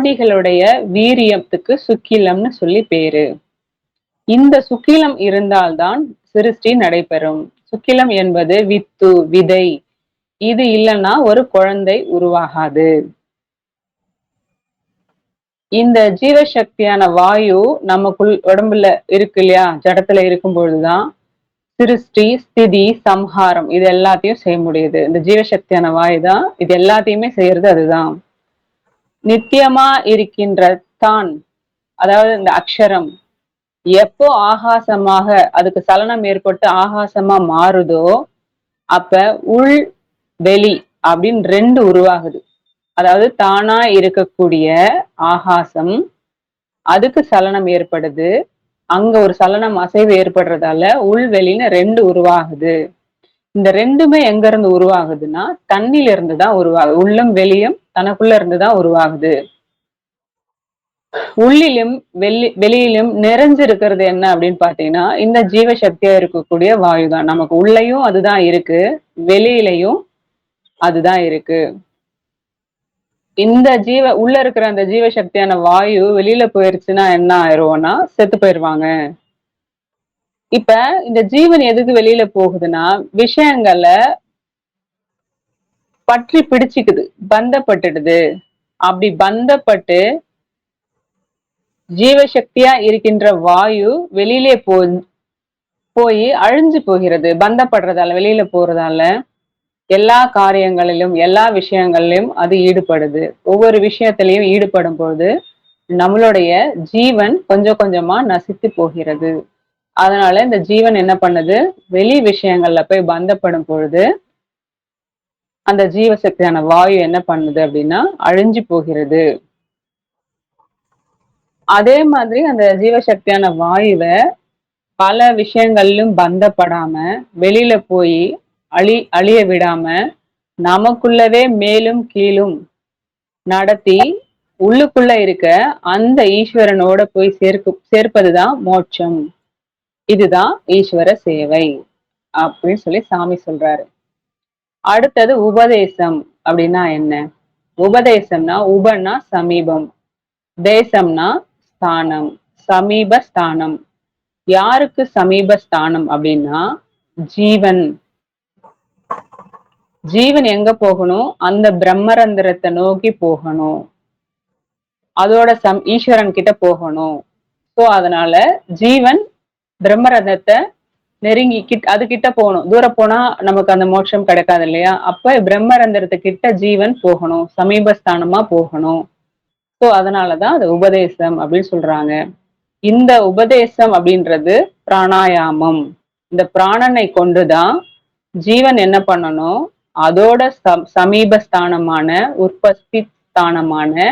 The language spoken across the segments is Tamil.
நாடிகளுடைய வீரியத்துக்கு சுக்கிலம்னு சொல்லி பேரு. இந்த சுக்கிலம் இருந்தால்தான் சிருஷ்டி நடைபெறும். சுக்கிலம் என்பது வித்து, விதை. இது இல்லைன்னா ஒரு குழந்தை உருவாகாது. இந்த ஜீவசக்தியான வாயு நமக்குள் உடம்புல இருக்கு இல்லையா, ஜடத்துல இருக்கும் பொழுதுதான் சிருஷ்டி, ஸ்திதி, சம்ஹாரம் இது எல்லாத்தையும் செய்ய முடியுது. இந்த ஜீவசக்தியான வாயு தான் இது எல்லாத்தையுமே செய்யறது. அதுதான் நித்தியமா இருக்கின்ற தான், அதாவது இந்த அக்ஷரம் எப்போ ஆகாசமாக அதுக்கு சலனம் ஏற்பட்டு ஆகாசமா மாறுதோ அப்ப உள் வெளி அப்படின்னு ரெண்டு உருவாகுது. அதாவது தானா இருக்கக்கூடிய ஆகாசம், அதுக்கு சலனம் ஏற்படுது, அங்க ஒரு சலனம் அசைவு ஏற்படுறதால உள்வெளின்னு ரெண்டு உருவாகுது. இந்த ரெண்டுமே எங்க இருந்து உருவாகுதுன்னா தண்ணில இருந்து தான் உருவாகுது. உள்ளும் வெளியும் தனக்குள்ள இருந்துதான் உருவாகுது. உள்ளிலும் வெளியிலும் நிறைஞ்சிருக்கிறது என்ன அப்படின்னு பாத்தீங்கன்னா இந்த ஜீவசக்தியா இருக்கக்கூடிய வாயுதான். நமக்கு உள்ளேயும் அதுதான் இருக்கு, வெளியிலையும் அதுதான் இருக்கு. இந்த உள்ள இருக்கிற அந்த ஜீவசக்தியான வாயு வெளியில போயிருச்சுன்னா என்ன ஆயிருவோம்னா செத்து போயிருவாங்க. இப்ப இந்த ஜீவன் எதுக்கு வெளியில போகுதுன்னா விஷயங்களை பற்றி பிடிச்சுக்குது, பந்தப்பட்டுடுது. அப்படி பந்தப்பட்டு ஜீவசக்தியா இருக்கின்ற வாயு வெளியிலே போய் அழிஞ்சு போகிறது. பந்தப்படுறதால, வெளியில போறதால எல்லா காரியங்களிலும் எல்லா விஷயங்களிலும் அது ஈடுபடுது. ஒவ்வொரு விஷயத்திலையும் ஈடுபடும் பொழுது நம்மளுடைய ஜீவன் கொஞ்சம் கொஞ்சமா நசித்து போகிறது. அதனால இந்த ஜீவன் என்ன பண்ணுது, வெளி விஷயங்கள்ல போய் பந்தப்படும் பொழுது அந்த ஜீவசக்தியான வாயு என்ன பண்ணுது அப்படின்னா அழிஞ்சு போகிறது. அதே மாதிரி அந்த ஜீவசக்தியான வாயுவை பல விஷயங்களிலும் பந்தப்படாம வெளியில போய் அழிய விடாம நமக்குள்ளவே மேலும் கீழும் நடத்தி உள்ளுக்குள்ள இருக்க அந்த ஈஸ்வரனோட போய் சேர்ப்பதுதான் மோட்சம். இதுதான் ஈஸ்வர சேவை அப்படின்னு சொல்லி சாமி சொல்றாரு. அடுத்தது உபதேசம் அப்படின்னா என்ன? உபதேசம்னா உபன்னா சமீபம், தேசம்னா ஸ்தானம், சமீப ஸ்தானம். யாருக்கு சமீப ஸ்தானம் அப்படின்னா ஜீவன். ஜீவன் எங்க போகணும்? அந்த பிரம்மரந்திரத்தை நோக்கி போகணும், அதோட ஈஸ்வரன் கிட்ட போகணும். சோ அதனால ஜீவன் பிரம்மரந்தத்தை நெருங்கி அது கிட்ட போகணும். தூரம் போனா நமக்கு அந்த மோட்சம் கிடைக்காது இல்லையா? அப்ப பிரம்மரந்திரத்து கிட்ட ஜீவன் போகணும், சமீபஸ்தானமா போகணும். சோ அதனாலதான் அது உபதேசம் அப்படின்னு சொல்றாங்க. இந்த உபதேசம் அப்படின்றது பிராணாயாமம். இந்த பிராணனை கொண்டுதான் ஜீவன் என்ன பண்ணணும், அதோட சமீபஸ்தானமான உற்பத்தி ஸ்தானமான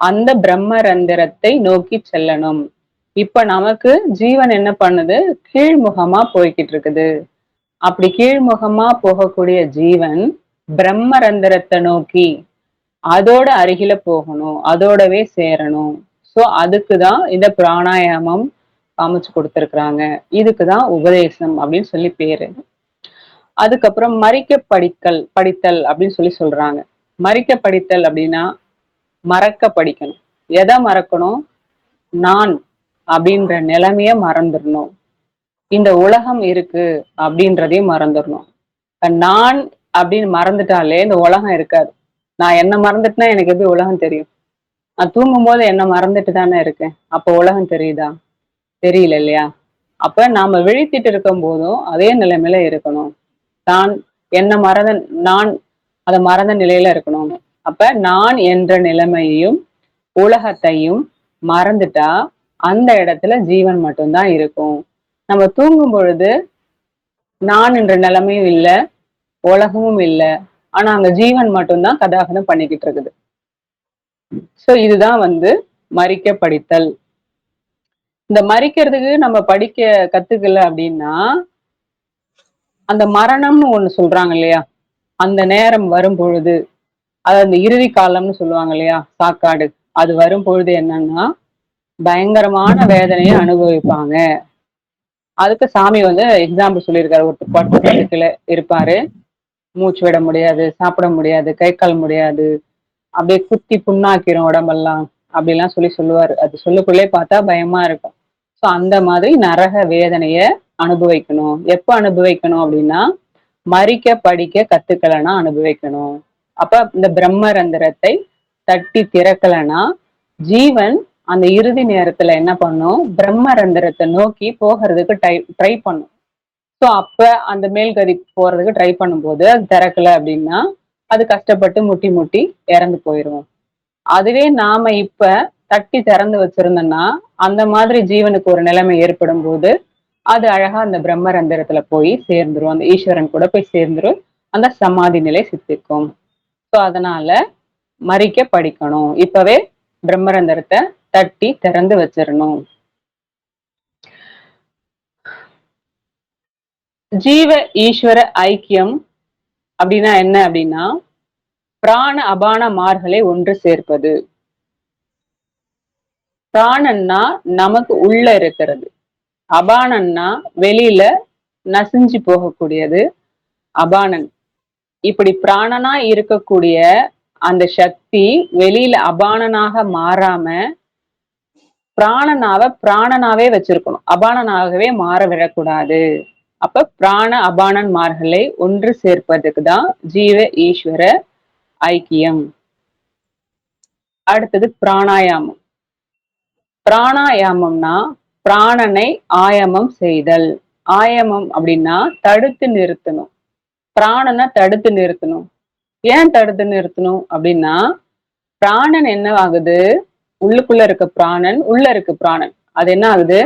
அந்த பிரம்மரந்திரத்தை நோக்கி செல்லணும். இப்ப நமக்கு ஜீவன் என்ன பண்ணுது, கீழ்முகமா போய்கிட்டு இருக்குது. அப்படி கீழ்முகமா போகக்கூடிய ஜீவன் பிரம்மரந்திரத்தை நோக்கி அதோட அருகில போகணும், அதோடவே சேரணும். சோ அதுக்குதான் இந்த பிராணாயாமம் அமைச்சு கொடுத்திருக்கிறாங்க. இதுக்குதான் உபதேசம் அப்படின்னு சொல்லி பேரு. அதுக்கப்புறம் மறிக்க படித்தல் அப்படின்னு சொல்லி சொல்றாங்க. மறிக்க படித்தல் அப்படின்னா மறக்க படிக்கணும். எதை மறக்கணும்? நான் அப்படின்ற நிலைமைய மறந்துடணும். இந்த உலகம் இருக்கு அப்படின்றதையும் மறந்துடணும். நான் அப்படின்னு மறந்துட்டாலே இந்த உலகம் இருக்காது. நான் என்ன மறந்துட்டுனா எனக்கு எப்படி உலகம் தெரியும்? நான் தூங்கும் போது என்ன மறந்துட்டு தானே இருக்கேன். அப்ப உலகம் தெரியுதா? தெரியல இல்லையா? அப்ப நாம விழித்திட்டு இருக்கும் போதும் அதே நிலைமையில இருக்கணும். நான் அதை மறந்த நிலையில இருக்கணும். அப்ப நான் என்ற நிலைமையையும் உலகத்தையும் மறந்துட்டா அந்த இடத்துல ஜீவன் மட்டும்தான் இருக்கும். நம்ம தூங்கும் பொழுது நான் என்ற நிலைமையும் இல்லை, உலகமும் இல்லை. ஆனா அங்க ஜீவன் மட்டும்தான் கதாகதம் பண்ணிக்கிட்டு இருக்குது. சோ இதுதான் மறிக்க படித்தல். இந்த மறிக்கிறதுக்கு நம்ம படிக்க கத்துக்கல அப்படின்னா அந்த மரணம்னு ஒண்ணு சொல்றாங்க இல்லையா, அந்த நேரம் வரும் பொழுது, அது அந்த இறுதி காலம்னு சொல்லுவாங்க இல்லையா, சாக்காடு, அது வரும் பொழுது என்னன்னா பயங்கரமான வேதனையை அனுபவிப்பாங்க. அதுக்கு சாமி எக்ஸாம்பிள் சொல்லியிருக்காரு. ஒரு படுக்கையில இருப்பாரு, மூச்சு விட முடியாது, சாப்பிட முடியாது, கை கால் முடியாது, அப்படியே குத்தி புண்ணாக்கிரும் உடம்பெல்லாம். அப்படிலாம் சொல்லுவாரு. அது சொல்லுக்குள்ளே பார்த்தா பயமா இருக்கும். சோ அந்த மாதிரி நரக வேதனைய அனுபவிக்கணும். எப்ப அனுபவிக்கணும் அப்படின்னா, மரிக்க படிக்க கத்துக்கலன்னா அனுபவிக்கணும். அப்ப இந்த பிரம்மரந்திரத்தை தட்டி திறக்கலன்னா ஜீவன் அந்த இறுதி நேரத்துல என்ன பண்ணும், பிரம்மரந்திரத்தை நோக்கி போகிறதுக்கு ட்ரை பண்ணும். சோ அப்ப அந்த மேல்கதி போறதுக்கு ட்ரை பண்ணும்போது அது திறக்கல அப்படின்னா அது கஷ்டப்பட்டு முட்டி முட்டி இறந்து போயிரும். அதுவே நாம இப்ப தட்டி திறந்து வச்சிருந்தோம்னா அந்த மாதிரி ஜீவனுக்கு ஒரு நிலைமை ஏற்படும் போது அது அழகா அந்த பிரம்மரந்திரத்துல போய் சேர்ந்துரும். அந்த ஈஸ்வரன் கூட போய் சேர்ந்துரும். அந்த சமாதி நிலை சித்திக்கும். சோ அதனால மரிக்க படிக்கணும். இப்பவே பிரம்மரந்திரத்தை தட்டி திறந்து வச்சிடணும். ஜீவ ஈஸ்வர ஐக்கியம் அப்படின்னா என்ன அப்படின்னா, பிராண அபான மார்களை ஒன்று சேர்ப்பது. பிராணன்னா நமக்கு உள்ள இருக்கிறது, அபானன்னா வெளியில நசிஞ்சு போகக்கூடியது அபானன். இப்படி பிராணனா இருக்கக்கூடிய அந்த சக்தி வெளியில அபானனாக மாறாம பிராணனாவே வச்சிருக்கணும். அபானனாகவே மாற விடக்கூடாது. அப்ப பிராண அபானன் மார்களை ஒன்று சேர்ப்பதுக்கு தான் ஜீவ ஈஸ்வர ஐக்கியம். அடுத்தது பிராணாயாமம். பிராணாயாமம்னா பிராணனை ஆயமம் செய்தல். ஆயமம் அப்படின்னா தடுத்து நிறுத்தணும். பிராணனை தடுத்து நிறுத்தணும். ஏன் தடுத்து நிறுத்தணும் அப்படின்னா, பிராணன் என்ன ஆகுது, உள்ளுக்குள்ள இருக்க பிராணன், உள்ள இருக்கு பிராணன், அது என்ன ஆகுது,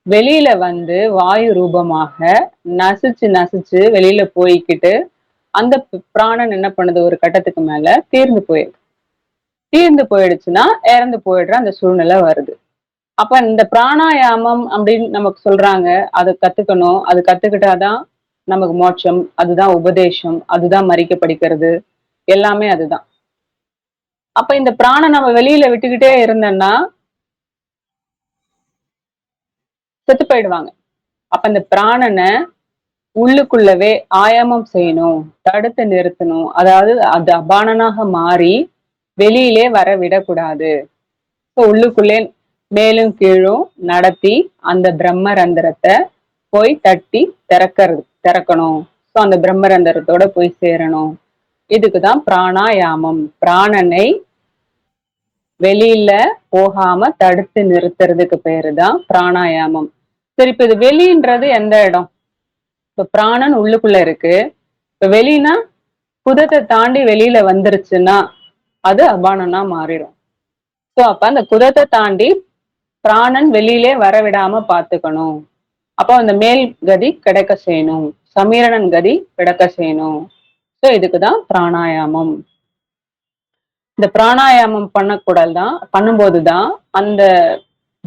வெளியில வந்து வாயு ரூபமாக நசிச்சு நசிச்சு வெளியில போய்கிட்டு அந்த பிராணன் என்ன பண்ணுது, ஒரு கட்டத்துக்கு மேல தீர்ந்து போயிடுச்சுன்னா இறந்து போயிடுற அந்த சூழ்நிலை வருது. அப்ப இந்த பிராணாயாமம் அப்படின்னு நமக்கு சொல்றாங்க, அதை கத்துக்கணும். அது கத்துக்கிட்டாதான் நமக்கு மோட்சம், அதுதான் உபதேசம், அதுதான் மரிக்க படிக்கிறது, எல்லாமே அதுதான். அப்ப இந்த பிராணம் நம்ம வெளியில விட்டுக்கிட்டே இருந்தோம்னா செத்து போயிடுவாங்க. அப்ப இந்த பிராணனை உள்ளுக்குள்ளவே ஆயாமம் செய்யணும், தடுத்து நிறுத்தணும். அதாவது அது அபானனாக மாறி வெளியிலே வர விடக்கூடாது. உள்ளுக்குள்ளே மேலும் கீழும் நடத்தி அந்த பிரம்மரந்திரத்தை போய் தட்டி திறக்கணும். சோ அந்த பிரம்மரந்திரத்தோட போய் சேரணும். இதுக்குதான் பிராணாயாமம். பிராணனை வெளியில போகாம தடுத்து நிறுத்துறதுக்கு பேருதான் பிராணாயாமம். சரி, இப்ப இது வெளின்றது எந்த இடம்? இப்ப பிராணன் உள்ளுக்குள்ள இருக்கு. இப்ப வெளினா குதத்தை தாண்டி வெளியில வந்துருச்சுன்னா அது அபானனா மாறிடும். சோ அப்ப அந்த குதத்தை தாண்டி பிராணன் வெளியிலே வரவிடாம பாத்துக்கணும். அப்போ அந்த மேல் கதி கிடைக்க செய்யணும், சமீரணன் கதி கிடைக்க செய்யணும். சோ இதுக்குதான் பிராணாயாமம். இந்த பிராணாயாமம் பண்ணும்போதுதான் அந்த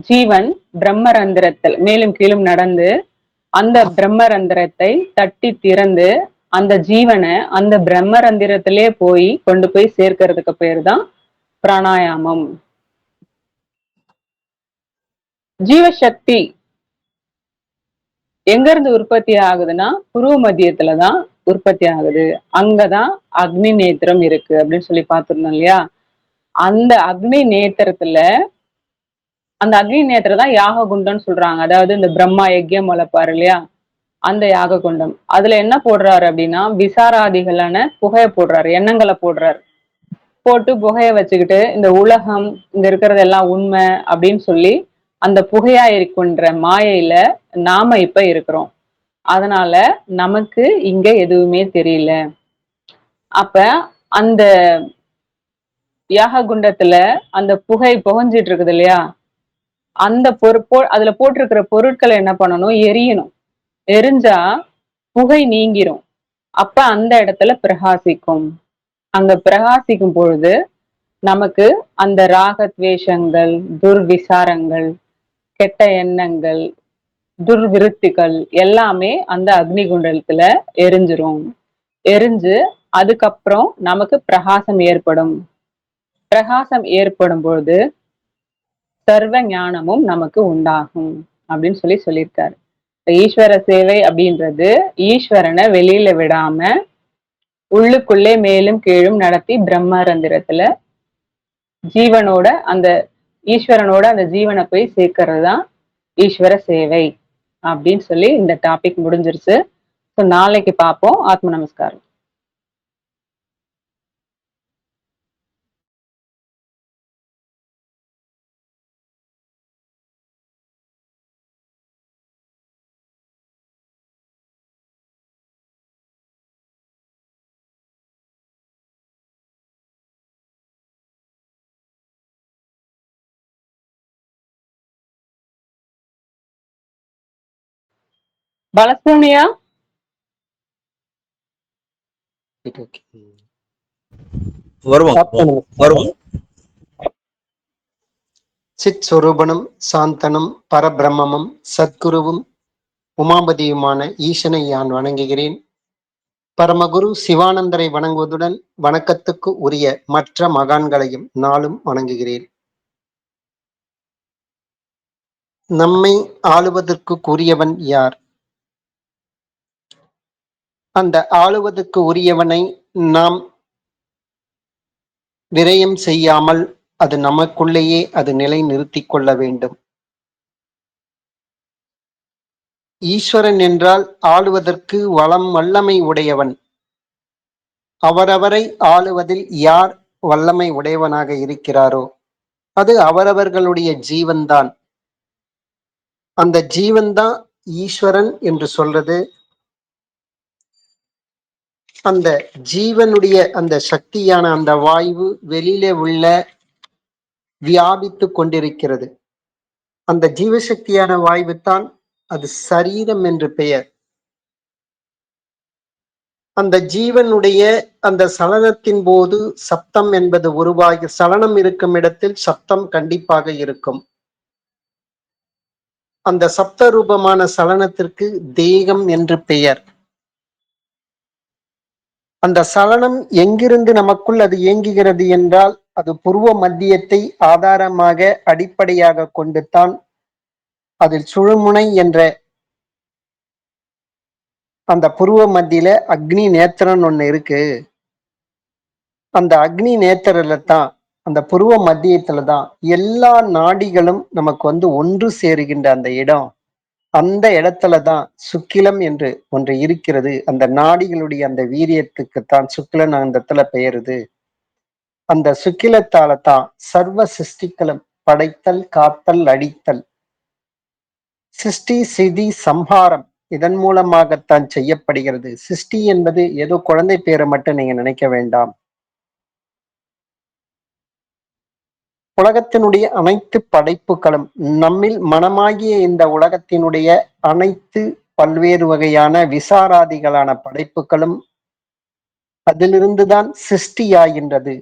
ஜீவன் பிரம்மரந்திரத்தில் மேலும் கீழும் நடந்து அந்த பிரம்மரந்திரத்தை தட்டி திறந்து அந்த ஜீவனை அந்த பிரம்மரந்திரத்திலே கொண்டு போய் சேர்க்கிறதுக்கு பேர் தான் பிராணாயாமம். ஜீவசக்தி எங்க இருந்து உற்பத்தி ஆகுதுன்னா புருவ மத்தியத்துலதான் உற்பத்தி ஆகுது. அங்கதான் அக்னி நேத்திரம் இருக்கு அப்படின்னு சொல்லி பார்த்திருந்தோம் இல்லையா? அந்த அக்னி நேத்திரத்துல அந்த அக்னி நேத்திரம் தான் யாக குண்டம்னு சொல்றாங்க. அதாவது இந்த பிரம்மா யஜ்யம் வளர்ப்பாரு இல்லையா, அந்த யாக குண்டம். அதுல என்ன போடுறாரு அப்படின்னா விசாராதிகளான புகைய போடுறாரு, எண்ணங்களை போட்டு புகைய வச்சுக்கிட்டு இந்த உலகம் இங்க இருக்கிறது எல்லாம் உண்மை அப்படின்னு சொல்லி அந்த புகையா இருக்கின்ற மாயையில நாம இப்ப இருக்கிறோம். அதனால நமக்கு இங்க எதுவுமே தெரியல. அப்ப அந்த யாக குண்டத்துல அந்த புகை புகைஞ்சிட்டு இருக்குது இல்லையா, அந்த அதுல போட்டிருக்கிற பொருட்களை என்ன பண்ணணும், எரியணும். எரிஞ்சா புகை நீங்கிரும். அப்ப அந்த இடத்துல பிரகாசிக்கும். அங்க பிரகாசிக்கும் பொழுது நமக்கு அந்த ராகத்வேஷங்கள், துர்விசாரங்கள், கெட்ட எண்ணங்கள், துர்விருத்திகள் எல்லாமே அந்த அக்னி குண்டலத்துல எரிஞ்சிரும். எரிஞ்சு அதுக்கப்புறம் நமக்கு பிரகாசம் ஏற்படும். பிரகாசம் ஏற்படும் பொழுது சர்வ ஞானமும் நமக்கு உண்டாகும் அப்படின்னு சொல்லியிருக்காரு. ஈஸ்வர சேவை அப்படின்றது ஈஸ்வரனை வெளியில விடாம உள்ளுக்குள்ளே மேலும் கீழும் நடத்தி பிரம்மரந்திரத்துல ஜீவனோட அந்த ஈஸ்வரனோட அந்த ஜீவனை போய் சேர்க்கறது தான் ஈஸ்வர சேவை அப்படின்னு சொல்லி இந்த டாபிக் முடிஞ்சிருச்சு. ஸோ நாளைக்கு பார்ப்போம். ஆத்ம நமஸ்காரம். பாலசுப்ரமணியா, வருவோம். சித் சொரூபனும் சாந்தனும் பரபிரம்மமும் சத்குருவும் உமாபதியுமான ஈசனை யான் வணங்குகிறேன். பரமகுரு சிவானந்தரை வணங்குவதுடன் வணக்கத்துக்கு உரிய மற்ற மகான்களையும் நாளும் வணங்குகிறேன். நம்மை ஆளுவதற்கு கூறியவன் யார்? அந்த ஆளுவதற்கு உரியவனை நாம் விரயம் செய்யாமல் அது நமக்குள்ளேயே அது நிலை நிறுத்திக் கொள்ள வேண்டும். ஈஸ்வரன் என்றால் ஆளுவதற்கு வல்லமை உடையவன். அவரவரை ஆளுவதில் யார் வல்லமை உடையவனாக இருக்கிறாரோ அது அவரவர்களுடைய ஜீவன்தான். அந்த ஜீவன்தான் ஈஸ்வரன் என்று சொல்றது. அந்த ஜீவனுடைய அந்த சக்தியான அந்த வாயு வெளியில உள்ள வியாபித்து கொண்டிருக்கிறது. அந்த ஜீவசக்தியான வாயுத்தான் அது சரீரம் என்று பெயர். அந்த ஜீவனுடைய அந்த சலனத்தின் போது சப்தம் என்பது உருவாகி, சலனம் இருக்கும் இடத்தில் சப்தம் கண்டிப்பாக இருக்கும். அந்த சப்த ரூபமான சலனத்திற்கு தேகம் என்று பெயர். அந்த சலனம் எங்கிருந்து நமக்குள் அது இயங்குகிறது என்றால் அது புருவ மத்தியத்தை ஆதாரமாக அடிப்படையாக கொண்டுத்தான். அதில் சுழுமுனை என்ற அந்த புருவ மத்தியில அக்னி நேத்திரன் ஒண்ணு இருக்கு. அந்த அக்னி நேத்திரல தான், அந்த புருவ மத்தியத்துலதான் எல்லா நாடிகளும் நமக்கு ஒன்று சேருகின்ற அந்த இடம். அந்த இடத்துலதான் சுக்கிலம் என்று ஒன்று இருக்கிறது. அந்த நாடிகளுடைய அந்த வீரியத்துக்குத்தான் சுக்கிலன் அந்த இடத்துல பெயருது. அந்த சுக்கிலத்தால தான் சர்வ சிருஷ்டிகளும் படைத்தல், காத்தல், அழித்தல், சிருஷ்டி சிதி சம்ஹாரம் இதன் மூலமாகத்தான் செய்யப்படுகிறது. சிருஷ்டி என்பது ஏதோ குழந்தை பேரை மட்டும் நீங்க நினைக்க வேண்டாம். உலகத்தினுடைய அனைத்து படைப்புகளும் நம்மில் மனமாகிய இந்த உலகத்தினுடைய அனைத்து பல்வேறு வகையான விசாராதிகளான படைப்புகளும் அதிலிருந்துதான் சிருஷ்டியாகின்றது.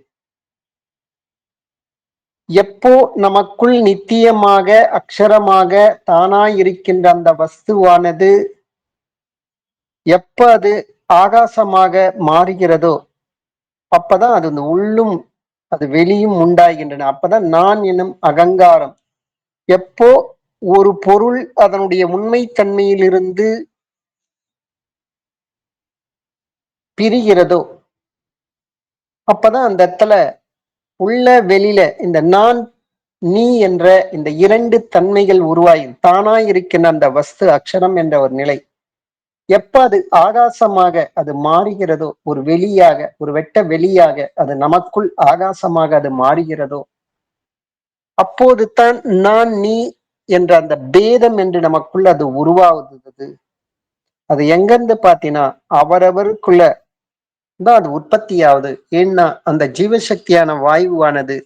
எப்போ நமக்குள் நித்தியமாக அக்ஷரமாக தானாயிருக்கின்ற அந்த வஸ்துவானது எப்ப அது ஆகாசமாக மாறுகிறதோ அப்பதான் அது உள்ளும் அது வெளியும் உண்டாகின்றன. அப்பதான் நான் எனும் அகங்காரம். எப்போ ஒரு பொருள் அதனுடைய உண்மை தன்மையிலிருந்து பிரிகிறதோ அப்பதான் அந்த இடத்துல உள்ள வெளியில இந்த நான் நீ என்ற இந்த இரண்டு தன்மைகள் உருவாகி தானாயிருக்கின்ற அந்த வஸ்து அக்ஷரம் என்ற ஒரு நிலை எப்ப அது ஆகாசமாக அது மாறுகிறதோ, ஒரு வெளியாக, ஒரு வெட்ட வெளியாக அது நமக்குள் ஆகாசமாக அது மாறுகிறதோ அப்போது தான் நான் நீ என்ற அந்த பேதம் என்று நமக்குள்ள அது உருவாகுது. அது எங்கிருந்து பாத்தீங்கன்னா அவரவருக்குள்ள தான் அது உற்பத்தி ஆகுது. ஏன்னா அந்த ஜீவசக்தியான வாயுவானது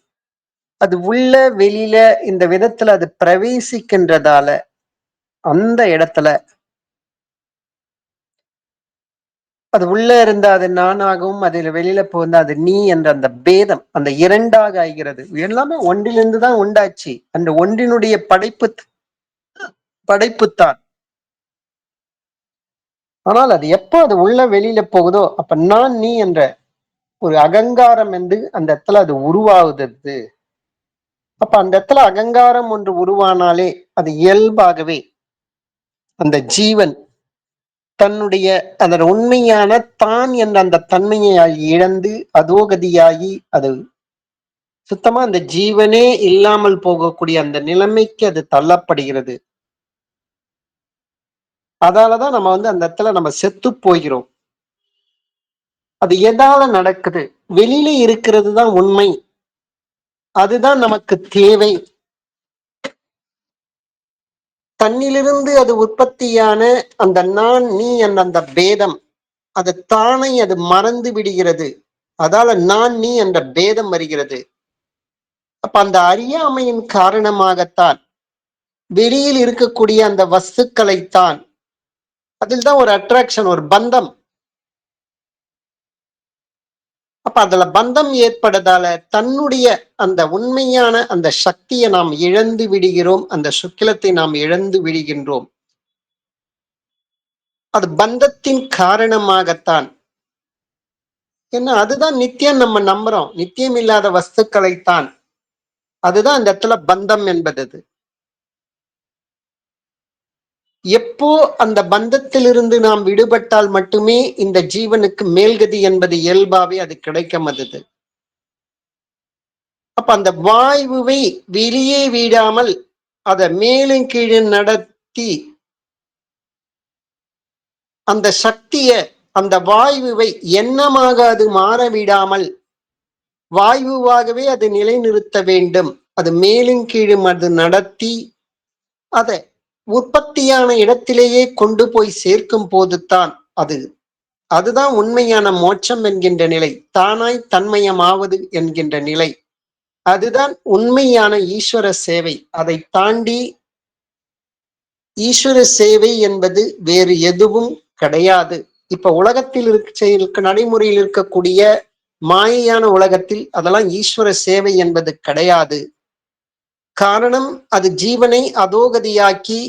அது உள்ள வெளியில இந்த விதத்துல அது பிரவேசிக்கின்றதால அந்த இடத்துல அது உள்ள இருந்தா அது நானாகவும் அதுல வெளியில போந்தா அது நீ என்ற அந்த பேதம் அந்த இரண்டாக ஆகிறது. எல்லாமே ஒன்றிலிருந்து தான் உண்டாச்சு. அந்த ஒன்றினுடைய படைப்புத்தான். ஆனால் அது எப்போ அது உள்ள வெளியில போகுதோ அப்ப நான் நீ என்ற ஒரு அகங்காரம் என்று அந்த இடத்துல அது உருவாகுது. அப்ப அந்த இடத்துல அகங்காரம் ஒன்று உருவானாலே அது இயல்பாகவே அந்த ஜீவன் தன்னுடைய அதன் உண்மையான தான் என்ற அந்த தன்மையை இழந்து அதோகதியாகி அது சுத்தமா அந்த ஜீவனே இல்லாமல் போகக்கூடிய அந்த நிலைமைக்கு அது தள்ளப்படுகிறது. அதாலதான் நம்ம அந்த இடத்துல நம்ம செத்து போகிறோம். அது எதால நடக்குது? வெளியில இருக்கிறது தான் உண்மை. அதுதான் நமக்கு தேவை. தன்னிலிருந்து அது உற்பத்தியான அந்த நான் நீ என்ற அந்த பேதம், அது தானே அது மறந்து விடுகிறது. அதால நான் நீ என்ற பேதம் வருகிறது. அப்ப அந்த அறியாமையின் காரணமாகத்தான் வெளியில் இருக்கக்கூடிய அந்த வஸ்துக்களைத்தான், அதில் தான் ஒரு அட்ராக்ஷன், ஒரு பந்தம். அப்ப அதுல பந்தம் ஏற்படுறதால தன்னுடைய அந்த உண்மையான அந்த சக்தியை நாம் இழந்து விடுகிறோம். அந்த சுக்கிலத்தை நாம் இழந்து விடுகின்றோம். அது பந்தத்தின் காரணமாகத்தான். ஏன்னா அதுதான் நித்தியம் நம்ம நம்புறோம். நித்தியம் இல்லாத வஸ்துக்களைத்தான். அதுதான் அந்த இடத்துல பந்தம் என்பது. எப்போ அந்த பந்தத்திலிருந்து நாம் விடுபட்டால் மட்டுமே இந்த ஜீவனுக்கு மேல்கதி என்பது இயல்பாவே அது கிடைக்கும். அப்ப அந்த வாயுவை வெளியே விடாமல் அதை மேலும் கீழே நடத்தி அந்த சக்திய அந்த வாயுவை எண்ணமாக அது மாறவிடாமல் வாயுவாகவே அது நிலைநிறுத்த வேண்டும். அது மேலும் கீழும் அது நடத்தி அதை உற்பத்தியான இடத்திலேயே கொண்டு போய் சேர்க்கும் போதுதான் அதுதான் உண்மையான மோட்சம் என்கின்ற நிலை, தானாய் தன்மயமாவது என்கின்ற நிலை. அதுதான் உண்மையான ஈஸ்வர சேவை. அதை தாண்டி ஈஸ்வர சேவை என்பது வேறு எதுவும் கிடையாது. இப்ப உலகத்தில் நடைமுறையில் இருக்கக்கூடிய மாயையான உலகத்தில் அதெல்லாம் ஈஸ்வர சேவை என்பது கிடையாது. காரணம், அது ஜீவனை அதோகதியாக்கி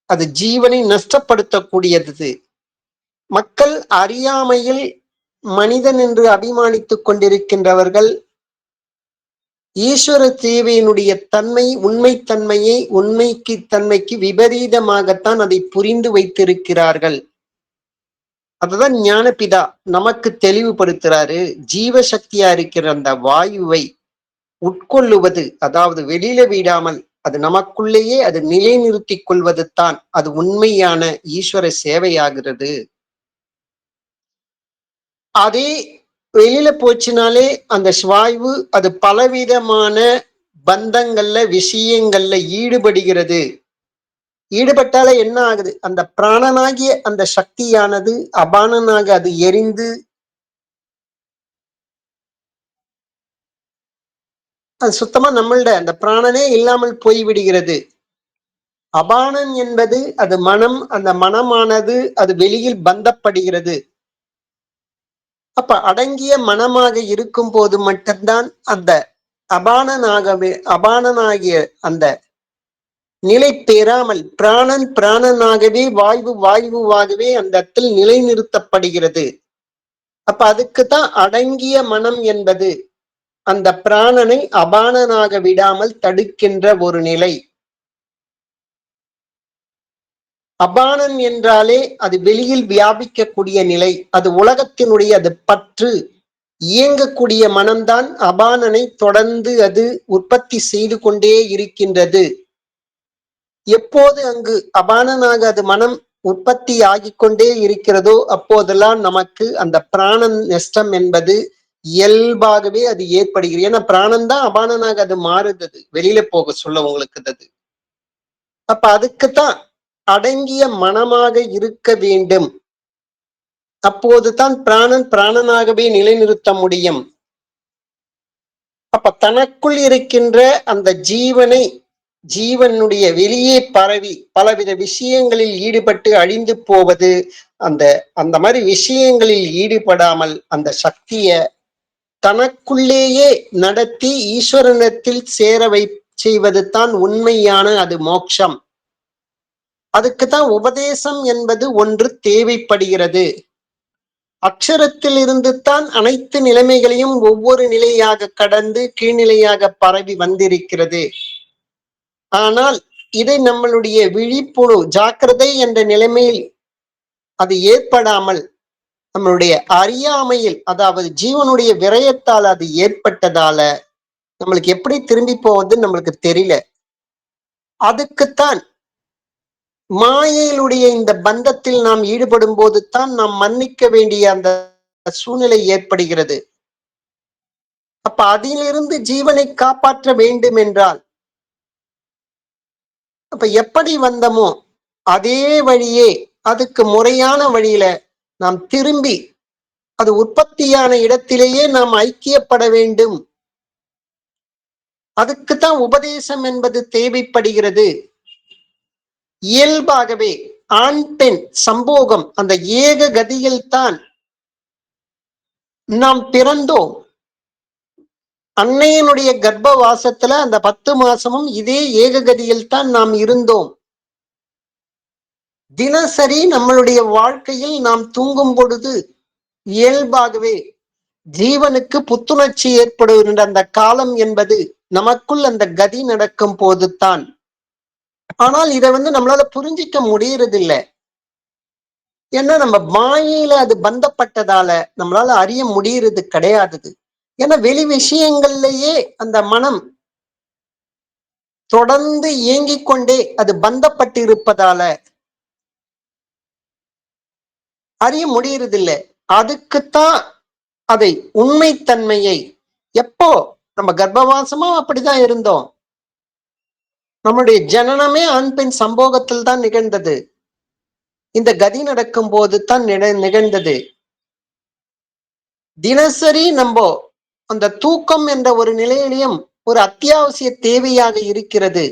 அது ஜீவனை நஷ்டப்படுத்தக்கூடியது. மக்கள் அறியாமையில் மனிதன் என்று அபிமானித்துக் கொண்டிருக்கின்றவர்கள் ஈஸ்வர சேவையினுடைய தன்மை, உண்மைத்தன்மையை தன்மைக்கு விபரீதமாகத்தான் அதை புரிந்து வைத்திருக்கிறார்கள். அதுதான் ஞானபிதா நமக்கு தெளிவுபடுத்துறாரு. ஜீவசக்தியா இருக்கிற அந்த வாயுவை உட்கொள்ளுவது, அதாவது வெளியில விடாமல் அது நமக்குள்ளேயே அது நிலைநிறுத்திக் கொள்வது தான் அது உண்மையான ஈஸ்வர சேவையாகிறது. அதே வெளியில போச்சுனாலே அந்த வாயு அது பலவிதமான பந்தங்கள்ல விஷயங்கள்ல ஈடுபடுகிறது. ஈடுபட்டால என்ன ஆகுது? அந்த பிராணனாகிய அந்த சக்தியானது அபானனாக அது எரிந்து அது சுத்தமா நம்மள்ட அந்த பிராணனே இல்லாமல் போய்விடுகிறது. அபானன் என்பது அது மனம். அந்த மனமானது அது வெளியில் பந்தப்படுகிறது. அப்ப அடங்கிய மனமாக இருக்கும் போது மட்டும்தான் அந்த அபானனாகிய அந்த நிலை பெறாமல் பிராணனாகவே வாயுவாகவே அந்த இடத்தில் நிலைநிறுத்தப்படுகிறது. அப்ப அதுக்குத்தான் அடங்கிய மனம் என்பது அந்த பிராணனை அபானனாக விடாமல் தடுக்கின்ற ஒரு நிலை. அபானன் என்றாலே அது வெளியில் வியாபிக்கக்கூடிய நிலை. அது உலகத்தினுடைய அது பற்று இயங்கக்கூடிய மனம்தான் அபானனை தொடர்ந்து அது உற்பத்தி செய்து கொண்டே இருக்கின்றது. எப்போது அங்கு அபானனாக அது மனம் உற்பத்தி ஆகிக்கொண்டே இருக்கிறதோ அப்போதெல்லாம் நமக்கு அந்த பிராணன் நஷ்டம் என்பது இயல்பாகவே அது ஏற்படுகிறது. ஏன்னா பிராணன் தான் அபானனாக அது மாறுது, வெளியில போக சொல்ல உங்களுக்கு அது. அப்ப அதுக்குத்தான் அடங்கிய மனமாக இருக்க வேண்டும். அப்போதுதான் பிராணனாகவே நிலைநிறுத்த முடியும். அப்ப தனக்குள் இருக்கின்ற அந்த ஜீவனுடைய வெளியே பரவி பலவித விஷயங்களில் ஈடுபட்டு அழிந்து போவது, அந்த மாதிரி விஷயங்களில் ஈடுபடாமல் அந்த சக்திய தனக்குள்ளேயே நடத்தி ஈஸ்வரனத்தில் செய்வது தான் உண்மையான அது மோட்சம். அதுக்குத்தான் உபதேசம் என்பது ஒன்று தேவைப்படுகிறது. அக்ஷரத்தில் இருந்து தான் அனைத்து நிலைமைகளையும் ஒவ்வொரு நிலையாக கடந்து கீழ்நிலையாக பரவி வந்திருக்கிறது. ஆனால் இதை நம்மளுடைய விழிப்புணர்வு ஜாக்கிரதை என்ற நிலைமையில் அது ஏற்படாமல் நம்மளுடைய அறியாமையில், அதாவது ஜீவனுடைய விரயத்தால் அது ஏற்பட்டதால நம்மளுக்கு எப்படி திரும்பி போவதுன்னு நம்மளுக்கு தெரியல. அதுக்குத்தான் மாயையிலுடைய இந்த பந்தத்தில் நாம் ஈடுபடும் போது தான் நாம் மன்னிக்க வேண்டிய அந்த சூழ்நிலை ஏற்படுகிறது. அப்ப அதிலிருந்து ஜீவனை காப்பாற்ற வேண்டும் என்றால், அப்ப எப்படி வந்தமோ அதே வழியே, அதுக்கு முறையான வழியில நாம் திரும்பி அது உற்பத்தியான இடத்திலேயே நாம் ஐக்கியப்பட வேண்டும். அதுக்குத்தான் உபதேசம் என்பது தேவைப்படுகிறது. இயல்பாகவே ஆண் பெண் சம்போகம் அந்த ஏக கதியில் தான் நாம் பிறந்தோம். அன்னையனுடைய கர்ப்பவாசத்துல அந்த 10 மாசமும் இதே ஏக கதியில் தான் நாம் இருந்தோம். தினசரி நம்மளுடைய வாழ்க்கையில் நாம் தூங்கும் பொழுது இயல்பாகவே ஜீவனுக்கு புத்துணர்ச்சி ஏற்படுகின்ற அந்த காலம் என்பது நமக்குள் அந்த கதி நடக்கும் போதுதான். ஆனால் இதை நம்மளால புரிஞ்சிக்க முடியறதில்ல. ஏன்னா நம்ம மாயையில அது பந்தப்பட்டதால நம்மளால அறிய முடியறது கிடையாது. ஏன்னா வெளி விஷயங்கள்லயே அந்த மனம் தொடர்ந்து இயங்கிக் கொண்டே அது பந்தப்பட்டிருப்பதால அறிய முடியறதில்லை. அதுக்குத்தான் அதை உண்மைத்தன்மையை எப்போ நம்ம கர்ப்பவாசமா அப்படிதான் இருந்தோம். நம்முடைய ஜனனமே ஆண் பெண் சம்போகத்தில் தான் நிகழ்ந்தது. இந்த கதி நடக்கும் போது தான் நிகழ்ந்தது. தினசரி நம்ம அந்த தூக்கம் என்ற ஒரு நிலையிலையும் ஒரு அத்தியாவசிய தேவையாக இருக்கிறது.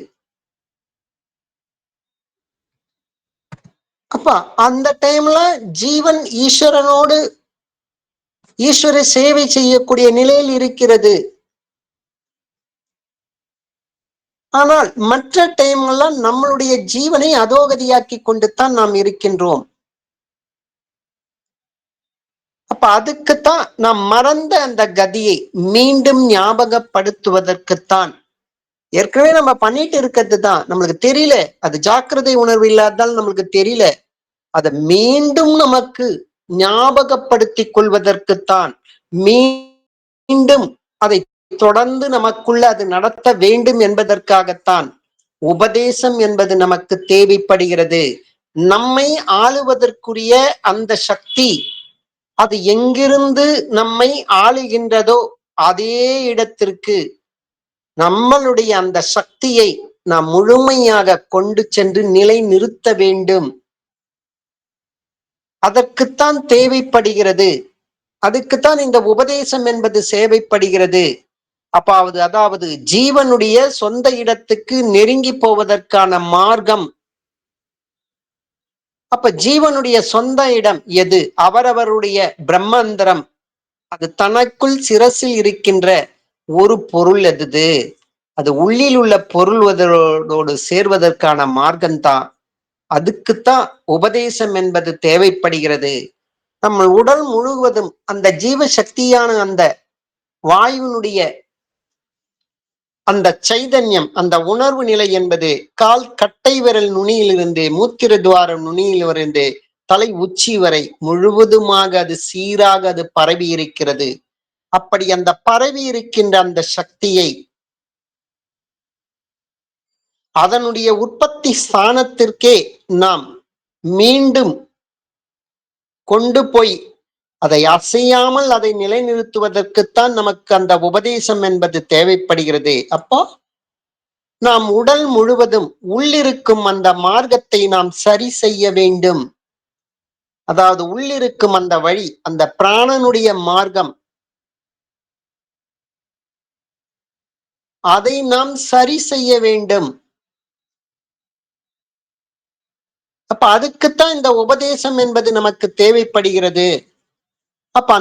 அப்ப அந்த டைம்ல ஜீவன் ஈஸ்வரனோடு ஈஸ்வர சேவை செய்யக்கூடிய நிலையில் இருக்கிறது. ஆனால் மற்ற டைம்லாம் நம்மளுடைய ஜீவனை அதோகதியாக்கி கொண்டு தான் நாம் இருக்கின்றோம். அப்ப அதுக்குத்தான் நாம் மறந்த அந்த கதியை மீண்டும் ஞாபகப்படுத்துவதற்குத்தான். ஏற்கனவே நம்ம பண்ணிட்டு இருக்கிறது தான், நம்மளுக்கு தெரியல. அது ஜாக்கிரதை உணர்வு இல்லாதால் நம்மளுக்கு தெரியல. அதை மீண்டும் நமக்கு ஞாபகப்படுத்திக் கொள்வதற்குத்தான், மீண்டும் அதை தொடர்ந்து நமக்குள்ள அது நடத்த வேண்டும் என்பதற்காகத்தான் உபதேசம் என்பது நமக்கு தேவைப்படுகிறது. நம்மை ஆளுவதற்குரிய அந்த சக்தி அது எங்கிருந்து நம்மை ஆளுகின்றதோ அதே இடத்திற்கு நம்மளுடைய அந்த சக்தியை நாம் முழுமையாக கொண்டு சென்று நிலை நிறுத்த வேண்டும். அதற்குத்தான் தேவைப்படுகிறது. அதுக்குத்தான் இந்த உபதேசம் என்பது சேவைப்படுகிறது. அதாவது ஜீவனுடைய சொந்த இடத்துக்கு நெருங்கி போவதற்கான மார்க்கம். அப்ப ஜீவனுடைய சொந்த இடம் எது? அவரவருடைய பிரம்மந்தரம். அது தனக்குள் சிரசில் இருக்கின்ற ஒரு பொருள் எது? அது உள்ளில் உள்ள பொருள்வதோடு சேர்வதற்கான மார்க்கம்தான். அதுக்குத்தான் உபதேசம் என்பது தேவைப்படுகிறது. நம்ம உடல் முழுவதும் அந்த ஜீவ சக்தியான அந்த வாயுனுடைய அந்த சைதன்யம், அந்த உணர்வு நிலை என்பது கால் கட்டை விரல் நுனியிலிருந்து மூத்திர துவாரம் நுனியிலிருந்து தலை உச்சி வரை முழுவதுமாக அது சீராக அது பரவி இருக்கிறது. அப்படி அந்த பரவி இருக்கின்ற அந்த சக்தியை அதனுடைய உற்பத்தி ஸ்தானத்திற்கே நாம் மீண்டும் கொண்டு போய் அதை அசையாமல் அதை நிலைநிறுத்துவதற்குத்தான் நமக்கு அந்த உபதேசம் என்பது தேவைப்படுகிறது. அப்போ நாம் உடல் முழுவதும் உள்ளிருக்கும் அந்த மார்க்கத்தை நாம் சரி செய்ய வேண்டும். அதாவது உள்ளிருக்கும் அந்த வழி, அந்த பிராணனுடைய மார்க்கம், அதை நாம் சரி செய்ய வேண்டும். அப்ப அதுக்குத்தான் இந்த உபதேசம் என்பது நமக்கு தேவைப்படுகிறது. அப்ப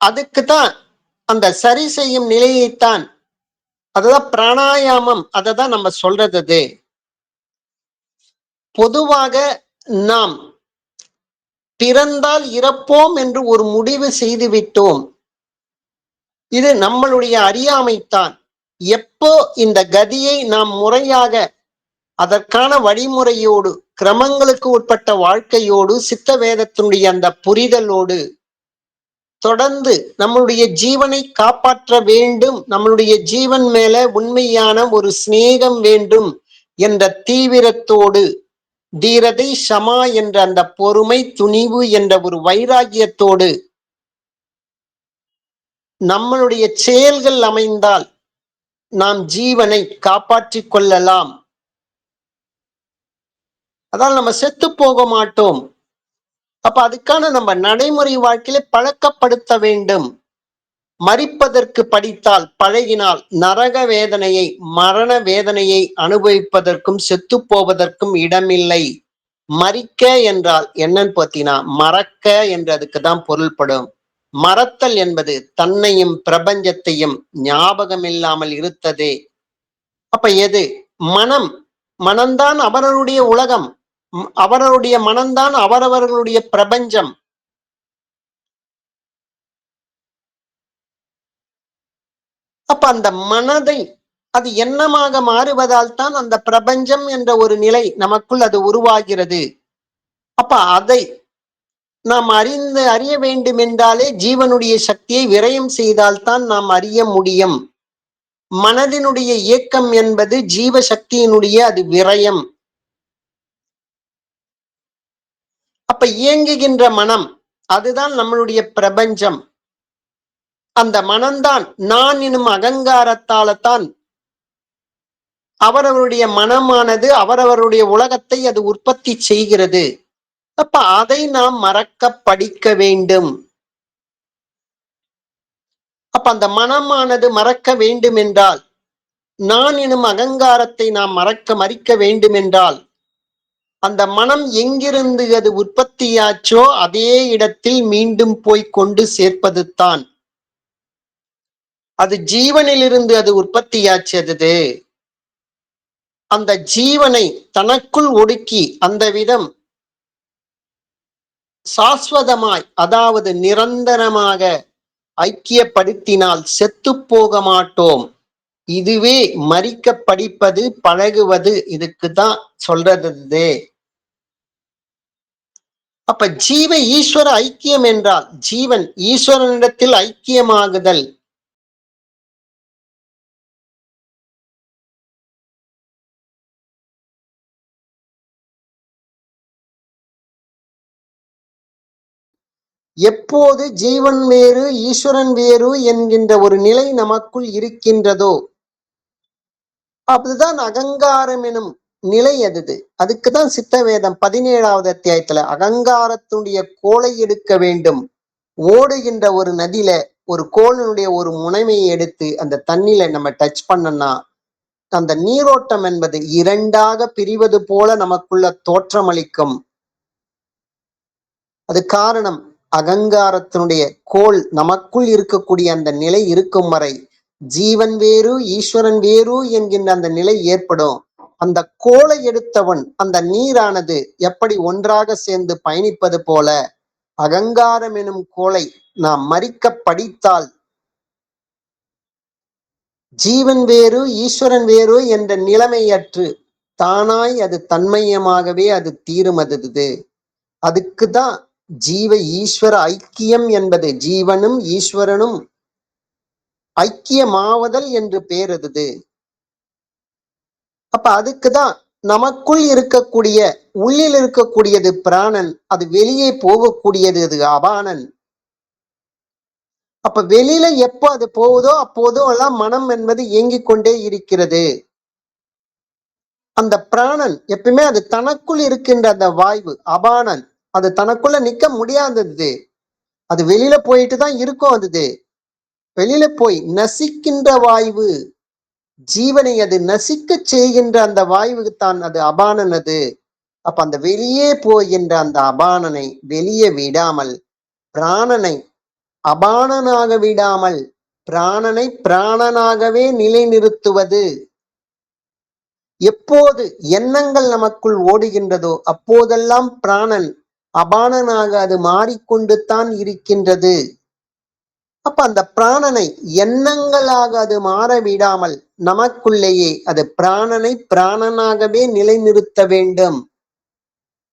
அதுக்குத்தான் அந்த சரி செய்யும் நிலையைத்தான், அதுதான் பிராணாயாமம். அததான் நம்ம சொல்றது. பொதுவாக நாம் பிறந்தால் இறப்போம் என்று ஒரு முடிவு செய்து விட்டோம். இது நம்மளுடைய அறியாமைத்தான். எப்போ இந்த கதியை நாம் முறையாக அதற்கான வழிமுறையோடு, கிரமங்களுக்கு உட்பட்ட வாழ்க்கையோடு, சித்த வேதத்தினுடைய அந்த புரிதலோடு தொடர்ந்து நம்மளுடைய ஜீவனை காப்பாற்ற வேண்டும், நம்மளுடைய ஜீவன் மேல உண்மையான ஒரு சிநேகம் வேண்டும் என்ற தீவிரத்தோடு, தீரதை ஷமா என்ற அந்த பொறுமை, துணிவு என்ற ஒரு வைராகியத்தோடு நம்மளுடைய செயல்கள் அமைந்தால் நாம் ஜீவனை காப்பாற்றிக் கொள்ளலாம். அதால் நம்ம செத்து போக மாட்டோம். அப்ப அதுக்கான நம்ம நடைமுறை வாழ்க்கையில பழக்கப்படுத்த வேண்டும். மரிப்பதற்கு படித்தால், பழகினால் நரக வேதனையை, மரண வேதனையை அனுபவிப்பதற்கும் செத்து போவதற்கும் இடமில்லை. மரிக்க என்றால் என்னன்னு பார்த்தீங்கன்னா, மறக்க என்றதுக்கு தான் பொருள்படும். மறத்தல் என்பது தன்னையும் பிரபஞ்சத்தையும் ஞாபகம் இல்லாமல் இருத்ததே. அப்ப எது மனம்? மனம்தான் அவரவருடைய உலகம், அவரவருடைய மனம்தான் அவரவர்களுடைய பிரபஞ்சம். அப்ப அந்த மனதை அது எண்ணமாக மாறுவதால் தான் அந்த பிரபஞ்சம் என்ற ஒரு நிலை நமக்குள் அது உருவாகிறது. அப்ப அதை நாம் அறிய வேண்டும் என்றாலே ஜீவனுடைய சக்தியை விரயம் செய்தால்தான் நாம் அறிய முடியும். மனதினுடைய இயக்கம் என்பது ஜீவ சக்தியினுடைய அது விரயம். அப்ப இயங்குகின்ற மனம் அதுதான் நம்மளுடைய பிரபஞ்சம். அந்த மனம்தான் நான் எனும் அகங்காரத்தால்தான் அவரவருடைய மனமானது அவரவருடைய உலகத்தை அது உற்பத்தி செய்கிறது. அப்ப அதை நாம் மறக்க படிக்க வேண்டும். அப்ப அந்த மனமானது மறக்க வேண்டும் என்றால், நான் எனும் அகங்காரத்தை நாம் மறிக்க வேண்டும் என்றால், அந்த மனம் எங்கிருந்து அது உற்பத்தியாச்சோ அதே இடத்தில் மீண்டும் போய் கொண்டு சேர்ப்பது தான். அது ஜீவனிலிருந்து அது உற்பத்தியாச்சது. அந்த ஜீவனை தனக்குள் ஒடுக்கி அந்த விதம் சாஸ்வதமாய், அதாவது நிரந்தரமாக ஐக்கியப்படுத்தினால் செத்து போக மாட்டோம். இதுவே மறிக்க படிப்பது, பழகுவது. இதுக்கு தான் சொல்றது. அப்ப ஜீவ ஈஸ்வர ஐக்கியம் என்றால் ஜீவன் ஈஸ்வரனிடத்தில் ஐக்கியமாகுதல். எப்போது ஜீவன் வேறு ஈஸ்வரன் வேறு என்கின்ற ஒரு நிலை நமக்குள் இருக்கின்றதோ அதுதான் அகங்காரம் எனும் நிலை. அதுக்குதான் சித்த வேதம் 17வது அத்தியாயத்துல அகங்காரத்துடைய கோலை எடுக்க வேண்டும். ஓடுகின்ற ஒரு நதியில ஒரு கோலினுடைய ஒரு முனைமையை எடுத்து அந்த தண்ணியில நம்ம டச் பண்ணோம்னா அந்த நீரோட்டம் என்பது இரண்டாக பிரிவது போல நமக்குள்ள தோற்றமளிக்கும். அது காரணம் அகங்காரத்தினுடைய கோல் நமக்குள் இருக்கக்கூடிய அந்த நிலை இருக்கும் வரை ஜீவன் வேறு ஈஸ்வரன் வேறு என்கின்ற அந்த நிலை ஏற்படும். அந்த கோலை எடுத்தவன் அந்த நீரானது எப்படி ஒன்றாக சேர்ந்து பயணிப்பது போல அகங்காரம் எனும் கோலை நாம் மறிக்க படித்தால் ஜீவன் வேறு ஈஸ்வரன் வேறு என்ற நிலைமையற்று தானாய் அது தன்மயமாகவே அது தீரும். அதுக்குதான் ஜீவ ஈஸ்வர ஐக்கியம் என்பது. ஜீவனும் ஈஸ்வரனும் ஐக்கியமாவதல் என்று பேர் அது. அப்ப அதுக்குதான் நமக்குள் இருக்கக்கூடிய உள்ளில் இருக்கக்கூடியது பிராணன், அது வெளியே போகக்கூடியது அது அபானன். அப்ப வெளியில எப்போ அது போகுதோ அப்போதும் எல்லாம் மனம் என்பது இயங்கிக் கொண்டே இருக்கிறது. அந்த பிராணன் எப்பவுமே அது தனக்குள் இருக்கின்ற அந்த வாய்வு அபானன், அது தனக்குள்ள நிக்க முடியாதது. அது வெளியில போயிட்டு தான் இருக்கும். வெளியில போய் நசிக்கின்ற வாய்வு, ஜீவனை அது நசிக்க செய்கின்ற அந்த வாயுவுக்குத்தான் அது அபானன். அப்ப அந்த வெளியே போகின்ற அந்த அபானனை வெளியே விடாமல், பிராணனை அபானனாக விடாமல் பிராணனை பிராணனாகவே நிலைநிறுத்துவது. எப்போது எண்ணங்கள் நமக்குள் ஓடுகின்றதோ அப்போதெல்லாம் பிராணன் அபானனாக அது மாறிக்கொண்டு தான் இருக்கின்றது. அப்ப அந்த பிராணனை எண்ணங்களாக அது மாற விடாமல் நமக்குள்ளேயே அது பிராணனை பிராணனாகவே நிலைநிறுத்த வேண்டும்.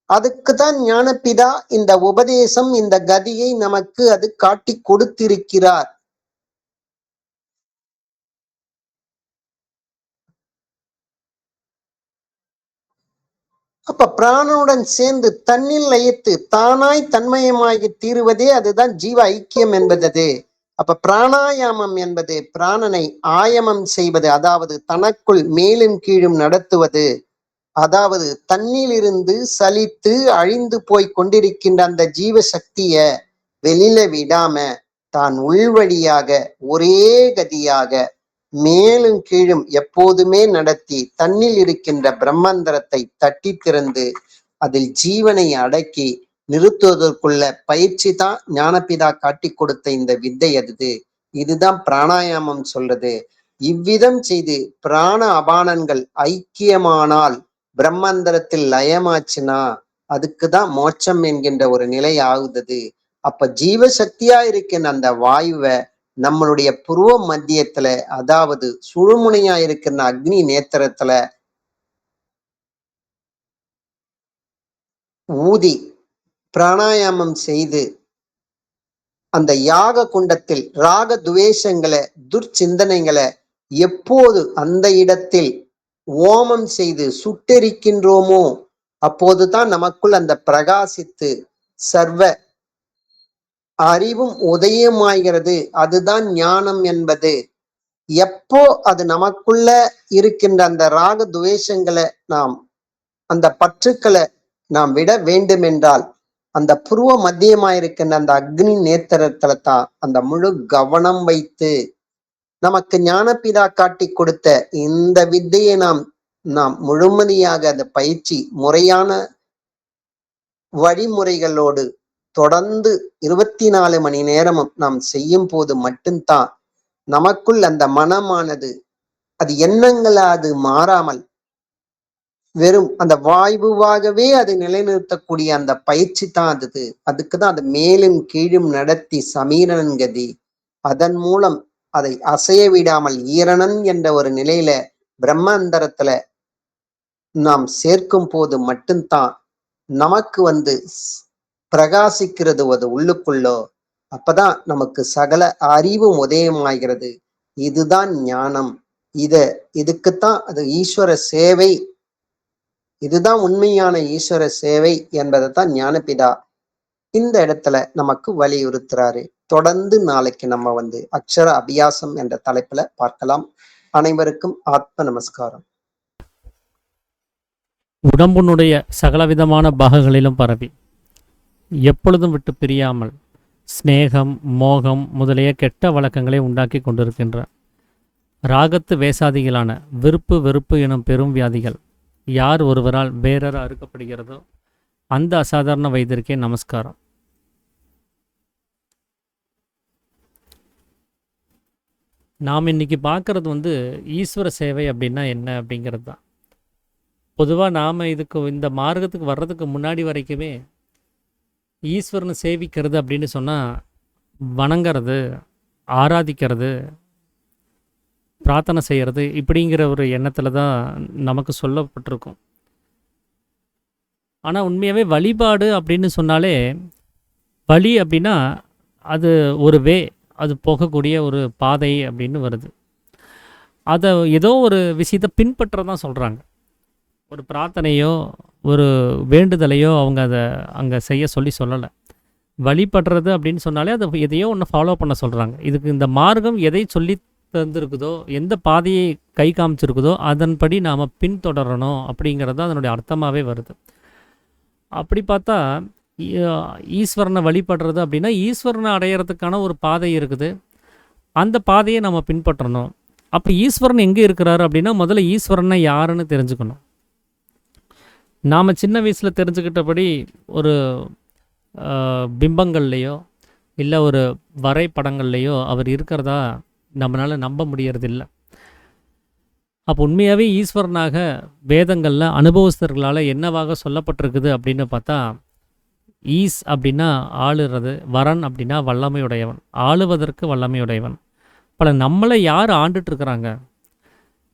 அதுக்குதான் ஞானபிதா இந்த உபதேசம், இந்த கதியை நமக்கு அது காட்டி கொடுத்திருக்கிறார். அப்ப பிராணனுடன் சேர்ந்து தன்னில் லயித்து தானாய் தன்மயமாகி தீருவதே அதுதான் ஜீவ ஐக்கியம் என்பது. அப்ப பிராணாயாமம் என்பது பிராணனை ஆயமம் செய்வது, அதாவது தனக்குள் மேலும் கீழும் நடத்துவது. அதாவது தன்னிலிருந்து சலித்து அழிந்து போய் கொண்டிருக்கின்ற அந்த ஜீவ சக்திய வெளியில விடாம தான் உள்வழியாக ஒரே கதியாக மேலும் கீழும் எப்போதுமே நடத்தி தன்னில் இருக்கின்ற பிரம்மந்திரத்தை தட்டி திறந்து அதில் ஜீவனை அடக்கி நிறுத்துவதற்குள்ள பயிற்சி தான் ஞானபிதா காட்டி கொடுத்த இந்த வித்தை. இதுதான் பிராணாயாமம் சொல்றது. இவ்விதம் செய்து பிராண அபானங்கள் ஐக்கியமானால் பிரம்மந்திரத்தில் லயமாச்சுன்னா அதுக்குதான் மோட்சம் என்கின்ற ஒரு நிலை ஆகுது. அப்ப ஜீவசக்தியா இருக்கின்ற அந்த வாயுவை நம்மளுடைய புருவ மத்தியத்துல, அதாவது சுழுமுனையா இருக்கிற அக்னி நேத்திரத்துல ஊதி பிராணாயாமம் செய்து அந்த யாக குண்டத்தில் ராக துவேஷங்களை துர்ச்சிந்தனைகளை எப்போது அந்த இடத்தில் ஓமம் செய்து சுட்டெரிக்கின்றோமோ அப்போதுதான் நமக்குள் அந்த பிரகாசித்து சர்வ அறிவும் உதயமாகிறது. அதுதான் ஞானம் என்பது. எப்போ அது நமக்குள்ள இருக்கின்ற அந்த ராக துவேஷங்களை நாம் அந்த பற்றுக்களை நாம் விட வேண்டும் என்றால் அந்த புருவ மத்தியமாயிருக்கின்ற அந்த அக்னி நேத்திரத்துல தான் அந்த முழு கவனம் வைத்து நமக்கு ஞானபிதா காட்டி கொடுத்த இந்த வித்தையை நாம் முழுமதியாக அந்த பயிற்சி முறையான வழிமுறைகளோடு தொடர்ந்து 24 மணி நேரமும் நாம் செய்யும் போது மட்டும்தான் நமக்குள் அந்த மனமானது அது எண்ணங்களாது மாறாமல் வெறும் அந்த வாயுவாகவே அது நிலைநிறுத்தக்கூடிய அந்த பயிற்சி தான் அதுக்குதான் அது மேலும் கீழும் நடத்தி சமீரணன் கதி. அதன் மூலம் அதை அசைய விடாமல் ஈரணன் என்ற ஒரு நிலையில பிரம்மந்தரத்துல நாம் சேர்க்கும் போது மட்டும்தான் நமக்கு பிரகாசிக்கிறது அது உள்ளுக்குள்ளோ. அப்பதான் நமக்கு சகல அறிவும் உதயமாகிறது. இதுதான் ஞானம். இதுக்குத்தான் அது ஈஸ்வர சேவை. இதுதான் உண்மையான ஈஸ்வர சேவை என்பதைத்தான் ஞானபிதா இந்த இடத்துல நமக்கு வலியுறுத்துறாரு. தொடர்ந்து நாளைக்கு நம்ம அக்ஷர அபியாசம் என்ற தலைப்புல பார்க்கலாம். அனைவருக்கும் ஆத்ம நமஸ்காரம். உடம்புனுடைய சகலவிதமான பாகங்களிலும் பரவி எப்பொழுதும் விட்டு பிரியாமல் ஸ்நேகம், மோகம் முதலிய கெட்ட வழக்கங்களை உண்டாக்கி கொண்டிருக்கின்ற ராகத்து வேசாதிகளான விருப்பு வெறுப்பு எனும் பெரும் வியாதிகள் யார் ஒருவரால் வேறற அறுக்கப்படுகிறதோ அந்த அசாதாரண வைத்தியருக்கே நமஸ்காரம். நாம் இன்னைக்கு பார்க்கறது ஈஸ்வர சேவை அப்படின்னா என்ன அப்படிங்கிறது தான். பொதுவாக நாம் இந்த மார்க்கத்துக்கு வர்றதுக்கு முன்னாடி வரைக்குமே ஈஸ்வரனை சேவிக்கிறது அப்படின்னு சொன்னால் வணங்கிறது, ஆராதிக்கிறது, பிரார்த்தனை செய்கிறது இப்படிங்கிற ஒரு எண்ணத்தில் தான் நமக்கு சொல்லப்பட்டிருக்கும். ஆனால் உண்மையாகவே வழிபாடு அப்படின்னு சொன்னாலே வழி அப்படின்னா அது ஒரு அது போகக்கூடிய ஒரு பாதை அப்படின்னு வருது. அதை ஏதோ ஒரு விஷயத்தை பின்பற்ற தான் சொல்கிறாங்க. ஒரு பிரார்த்தனையோ ஒரு வேண்டுதலையோ அவங்க அதை அங்கே செய்ய சொல்லலை. வழிபடுறது அப்படின்னு சொன்னாலே அதை எதையோ ஒன்று ஃபாலோ பண்ண சொல்கிறாங்க. இதுக்கு இந்த மார்க்கம் எதை சொல்லி தந்துருக்குதோ, எந்த பாதையை கை காமிச்சிருக்குதோ அதன்படி நாம் பின்தொடரணும் அப்படிங்கிறது அதனுடைய அர்த்தமாகவே வருது. அப்படி பார்த்தா ஈஸ்வரனை வழிபடுறது அப்படின்னா ஈஸ்வரனை அடையிறதுக்கான ஒரு பாதை இருக்குது. அந்த பாதையை நம்ம பின்பற்றணும். அப்போ ஈஸ்வரன் எங்கே இருக்கிறாரு அப்படின்னா முதல்ல ஈஸ்வரனை யாருன்னு தெரிஞ்சுக்கணும். நாம் சின்ன வயசில் தெரிஞ்சுக்கிட்டபடி ஒரு பிம்பங்கள்லேயோ இல்லை ஒரு வரைபடங்கள்லேயோ அவர் இருக்கிறதா நம்மளால் நம்ப முடியறதில்லை. அப்போ உண்மையாகவே ஈஸ்வரனாக வேதங்களில் அனுபவஸ்தர்களால் என்னவாக சொல்லப்பட்டிருக்குது அப்படின்னு பார்த்தா ஈஸ் அப்படின்னா ஆளுறது, வரன் அப்படின்னா வல்லமையுடையவன், ஆளுவதற்கு வல்லமையுடையவன். பல நம்மளை யார் ஆண்டுட்டு இருக்கிறாங்க?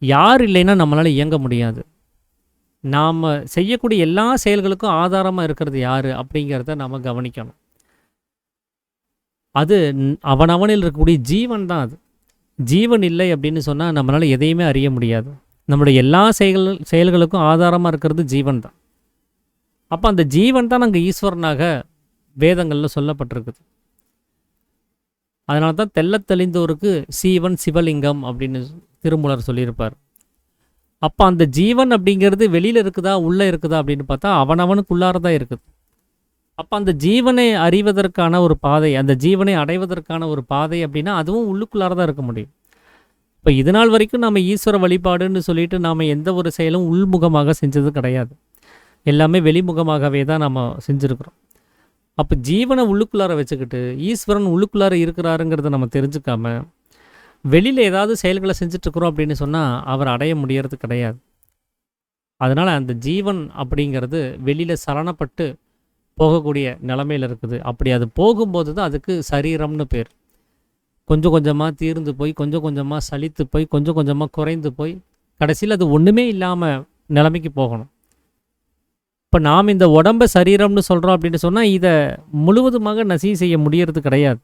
யார் இல்லைன்னா நம்மளால் இயங்க முடியாது. நாம் செய்யக்கூடிய எல்லா செயல்களுக்கும் ஆதாரமாக இருக்கிறது யார் அப்படிங்கிறத நாம் கவனிக்கணும். அது அவனவனில் இருக்கக்கூடிய ஜீவன் தான். அது ஜீவன் இல்லை அப்படின்னு சொன்னால் நம்மளால் எதையுமே அறிய முடியாது. நம்மளுடைய எல்லா செயல்களுக்கும் ஆதாரமாக இருக்கிறது ஜீவன் தான். அப்போ அந்த ஜீவன் தான் அங்கே ஈஸ்வரனாக வேதங்களில் சொல்லப்பட்டிருக்குது. அதனால தான் தெள்ளத் தெளிந்தோருக்கு சீவன் சிவலிங்கம் அப்படின்னு திருமூலர் சொல்லியிருப்பார். அப்போ அந்த ஜீவன் அப்படிங்கிறது வெளியில் இருக்குதா உள்ளே இருக்குதா அப்படின்னு பார்த்தா அவனவனுக்குள்ளார தான் இருக்குது. அப்போ அந்த ஜீவனை அறிவதற்கான ஒரு பாதை, அந்த ஜீவனை அடைவதற்கான ஒரு பாதை அப்படின்னா அதுவும் உள்ளுக்குள்ளார தான் இருக்க முடியும். இப்போ இது நாள் வரைக்கும் நம்ம ஈஸ்வர வழிபாடுன்னு சொல்லிட்டு நாம் எந்த ஒரு செயலும் உள்முகமாக செஞ்சது கிடையாது. எல்லாமே வெளிமுகமாகவே தான் நம்ம செஞ்சுருக்கிறோம். அப்போ ஜீவனை உள்ளுக்குள்ளார வச்சுக்கிட்டு ஈஸ்வரன் உள்ளுக்குள்ளார இருக்கிறாருங்கிறத நம்ம தெரிஞ்சுக்காம வெளியில் ஏதாவது செயல்களை செஞ்சிட்ருக்குறோம் அப்படின்னு சொன்னால் அவர் அடைய முடியறது கிடையாது. அதனால் அந்த ஜீவன் அப்படிங்கிறது வெளியில் சலனப்பட்டு போகக்கூடிய நிலமையில் இருக்குது. அப்படி அது போகும்போது தான் அதுக்கு சரீரம்னு பேர். கொஞ்சம் கொஞ்சமாக தீர்ந்து போய், கொஞ்சம் கொஞ்சமாக சலித்து போய், கொஞ்சம் கொஞ்சமாக குறைந்து போய், கடைசியில் அது ஒன்றுமே இல்லாமல் நிலைமைக்கு போகணும். இப்போ நாம் இந்த உடம்பை சரீரம்னு சொல்கிறோம் அப்படின்னு சொன்னால் இதை முழுவதுமாக நசி செய்ய முடியறது கிடையாது.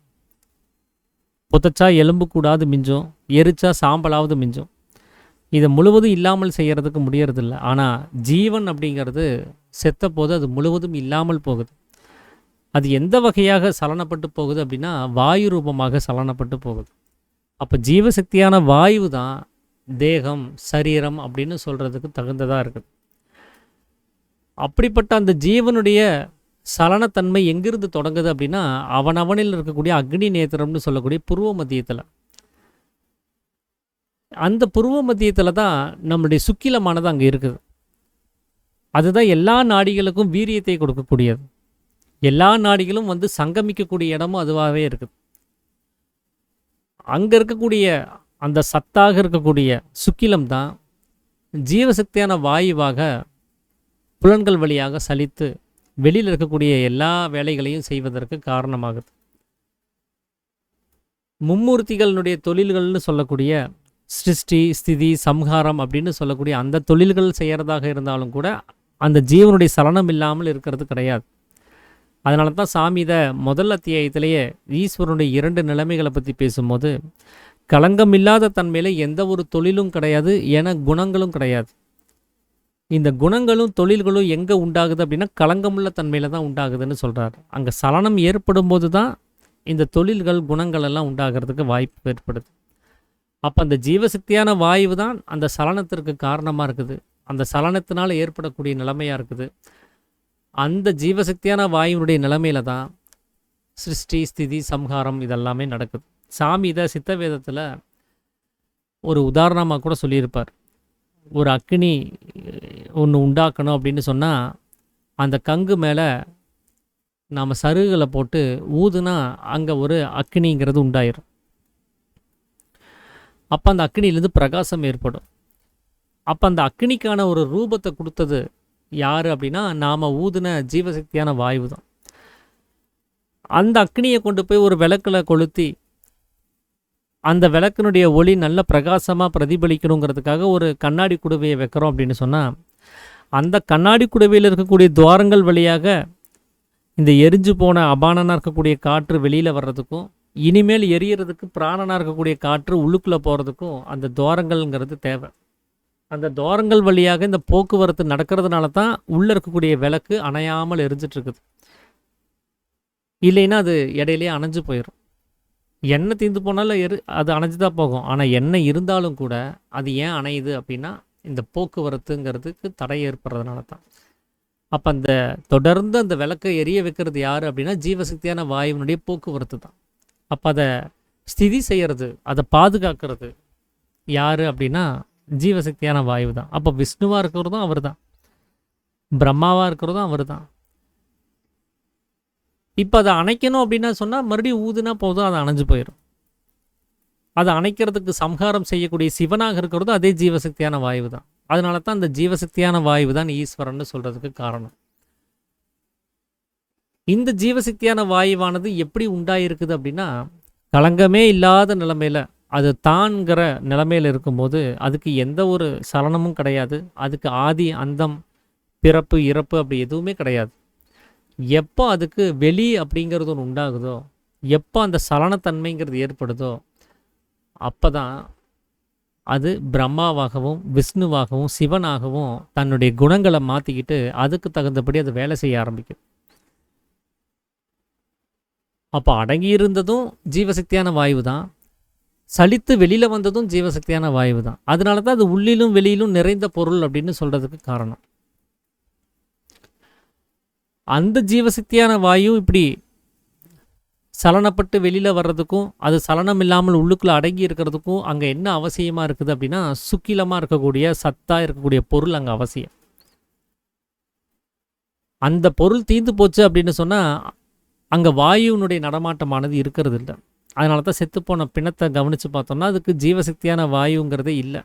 புதைச்சா எலும்பு கூடாது மிஞ்சும், எரிச்சா சாம்பலாவது மிஞ்சும். இதை முழுவதும் இல்லாமல் செய்கிறதுக்கு முடியறதில்ல. ஆனால் ஜீவன் அப்படிங்கிறது செத்த போது அது முழுவதும் இல்லாமல் போகுது. அது எந்த வகையாக சலனப்பட்டு போகுது அப்படின்னா வாயு ரூபமாக சலனப்பட்டு போகுது. அப்போ ஜீவசக்தியான வாயு தான் தேகம் சரீரம் அப்படின்னு சொல்கிறதுக்கு தகுந்ததாக இருக்குது. அப்படிப்பட்ட அந்த ஜீவனுடைய சலனத்தன்மை எங்கிருந்து தொடங்குது அப்படின்னா அவனவனில் இருக்கக்கூடிய அக்னி நேத்திரம்னு சொல்லக்கூடிய புருவ மத்தியத்தில். அந்த புருவ மத்தியத்தில் தான் நம்மளுடைய சுக்கிலமானது அங்கே இருக்குது. அதுதான் எல்லா நாடிகளுக்கும் வீரியத்தை கொடுக்கக்கூடியது. எல்லா நாடிகளும் வந்து சங்கமிக்கக்கூடிய இடமும் அதுவாகவே இருக்குது. அங்கே இருக்கக்கூடிய அந்த சத்தாக இருக்கக்கூடிய சுக்கிலம் தான் ஜீவசக்தியான வாயுவாக புலன்கள் வழியாக சலித்து வெளியில் இருக்கக்கூடிய எல்லா வேலைகளையும் செய்வதற்கு காரணமாகுது. மும்மூர்த்திகளினுடைய தொழில்கள்னு சொல்லக்கூடிய சிருஷ்டி ஸ்திதி சம்ஹாரம் அப்படின்னு சொல்லக்கூடிய அந்த தொழில்கள் செய்கிறதாக இருந்தாலும் கூட அந்த ஜீவனுடைய சலனம் இல்லாமல் இருக்கிறது கிடையாது. அதனால தான் சாமி இதை முதல் அத்தியாயத்திலேயே ஈஸ்வரனுடைய 2 நிலைமைகளை பற்றி பேசும்போது களங்கம் இல்லாத தன்மையில் எந்த ஒரு தொழிலும் கிடையாது, என குணங்களும் கிடையாது. இந்த குணங்களும் தொழில்களும் எங்கே உண்டாகுது அப்படின்னா களங்கமுள்ள தன்மையில் தான் உண்டாகுதுன்னு சொல்கிறார். அங்கே சலனம் ஏற்படும் போது தான் இந்த தொழில்கள் குணங்கள் எல்லாம் உண்டாகிறதுக்கு வாய்ப்பு ஏற்படுது. அப்போ அந்த ஜீவசக்தியான வாயு தான் அந்த சலனத்திற்கு காரணமாக இருக்குது. அந்த சலனத்தினால் ஏற்படக்கூடிய நிலைமையாக இருக்குது. அந்த ஜீவசக்தியான வாயுனுடைய நிலைமையில தான் சிருஷ்டி ஸ்திதி சம்ஹாரம் இதெல்லாமே நடக்குது. சாமி இதை சித்த வேதத்தில் ஒரு உதாரணமாக கூட சொல்லியிருப்பார். ஒரு அக்னி ஒன்று உண்டாக்கணும் அப்படின்னு சொன்னால் அந்த கங்கு மேலே நாம் சருகுகளை போட்டு ஊதுனா அங்கே ஒரு அக்னிங்கிறது உண்டாயிரும். அப்போ அந்த அக்னியிலேருந்து பிரகாசம் ஏற்படும். அப்போ அந்த அக்னிக்கான ஒரு ரூபத்தை கொடுத்தது யார் அப்படின்னா நாம் ஊதுன ஜீவசக்தியான வாயு தான். அந்த அக்னியை கொண்டு போய் ஒரு விளக்கில் கொளுத்தி அந்த விளக்கினுடைய ஒளி நல்ல பிரகாசமாக பிரதிபலிக்கணுங்கிறதுக்காக ஒரு கண்ணாடி குடுவையை வைக்கிறோம் அப்படின்னு சொன்னால் அந்த கண்ணாடி குடுவையில் இருக்கக்கூடிய துவாரங்கள் வழியாக இந்த எரிஞ்சு போன அபானனாக இருக்கக்கூடிய காற்று வெளியில் வர்றதுக்கும் இனிமேல் எரியறதுக்கு பிராணனாக இருக்கக்கூடிய காற்று உள்ளுக்குள்ளே போகிறதுக்கும் அந்த துவாரங்கள்ங்கிறது தேவை. அந்த துவாரங்கள் வழியாக இந்த போக்குவரத்து நடக்கிறதுனால தான் உள்ளே இருக்கக்கூடிய விளக்கு அணையாமல் எரிஞ்சிட்ருக்குது. இல்லைன்னா அது இடையிலேயே அணைஞ்சு போயிடும். எண்ணெய் தீர்ந்து போனாலும் அது அணைஞ்சு தான் போகும். ஆனால் எண்ணெய் இருந்தாலும் கூட அது ஏன் அணையுது அப்படின்னா இந்த போக்குவரத்துங்கிறதுக்கு தடை ஏற்படுறதுனால தான். அப்போ அந்த தொடர்ந்து அந்த விளக்கை எரிய வைக்கிறது யார் அப்படின்னா ஜீவசக்தியான வாயுனுடைய போக்குவரத்து தான். அப்போ அதை ஸ்திதி செய்கிறது, அதை பாதுகாக்கிறது யார் அப்படின்னா ஜீவசக்தியான வாயு தான். அப்போ விஷ்ணுவாக இருக்கிறதும் அவர் தான், பிரம்மாவாக இருக்கிறதும் அவர் தான். இப்போ அதை அணைக்கணும் அப்படின்னா சொன்னால் மறுபடியும் ஊதுனா போதும், அதை அணைஞ்சு போயிடும். அதை அணைக்கிறதுக்கு சம்ஹாரம் செய்யக்கூடிய சிவனாக இருக்கிறதும் அதே ஜீவசக்தியான வாயு தான். அதனால தான் அந்த ஜீவசக்தியான வாயு தான் ஈஸ்வரன்னு சொல்கிறதுக்கு காரணம். இந்த ஜீவசக்தியான வாயுவானது எப்படி உண்டாயிருக்குது அப்படின்னா, களங்கமே இல்லாத நிலைமையில, அது தான்ங்கிற நிலைமையில இருக்கும்போது, அதுக்கு எந்த ஒரு சலனமும் கிடையாது. அதுக்கு ஆதி, அந்தம், பிறப்பு, இறப்பு அப்படி எதுவுமே கிடையாது. எப்போ அதுக்கு வெளி அப்படிங்கிறது ஒன்று உண்டாகுதோ, எப்போ அந்த சலனத்தன்மைங்கிறது ஏற்படுதோ, அப்பதான் அது பிரம்மாவாகவும், விஷ்ணுவாகவும், சிவனாகவும் தன்னுடைய குணங்கள மாத்திக்கிட்டு, அதுக்கு தகுந்தபடி அது வேலை செய்ய ஆரம்பிக்கும். அப்போ அடங்கியிருந்ததும் ஜீவசக்தியான வாயு தான். சலித்து வெளியில வந்ததும் ஜீவசக்தியான வாயு தான். அதனால தான் அது உள்ளிலும் வெளியிலும் நிறைந்த பொருள் அப்படின்னு சொல்றதுக்கு காரணம். அந்த ஜீவசக்தியான வாயு இப்படி சலனப்பட்டு வெளியில வர்றதுக்கும், அது சலனம் இல்லாமல் உள்ளுக்குள்ள அடங்கி இருக்கிறதுக்கும் அங்க என்ன அவசியமா இருக்குது அப்படின்னா, சுக்கிலமா இருக்கக்கூடிய, சத்தா இருக்கக்கூடிய பொருள் அங்க அவசியம். அந்த பொருள் தீர்ந்து போச்சு அப்படின்னு சொன்னா, அங்க வாயுவினுடைய நடமாட்டமானது இருக்கிறது இல்ல. அதனால தான் செத்துப்போன பிணத்தை கவனிச்சு பார்த்தோம்னா, அதுக்கு ஜீவசக்தியான வாயுங்கிறதே இல்ல.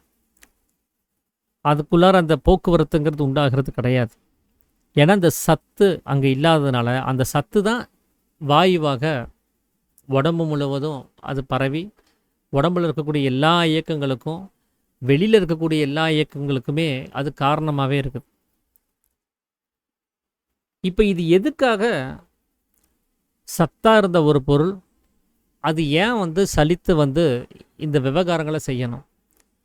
அதுக்குள்ளார அந்த போக்குவரத்துங்கிறது உண்டாகிறது கிடையாது. ஏன்னா, அந்த சத்து அங்க இல்லாததுனால, அந்த சத்து தான் வாயுவாக உடம்பு முழுவதும் அது பரவி, உடம்புல இருக்கக்கூடிய எல்லா இயக்கங்களுக்கும், வெளியில இருக்கக்கூடிய எல்லா இயக்கங்களுக்குமே அது காரணமாவே இருக்குது. இப்ப இது எதுக்காக சத்தா இருந்த ஒரு பொருள், அது ஏன் வந்து சலித்து வந்து இந்த விவகாரங்களை செய்யணும்?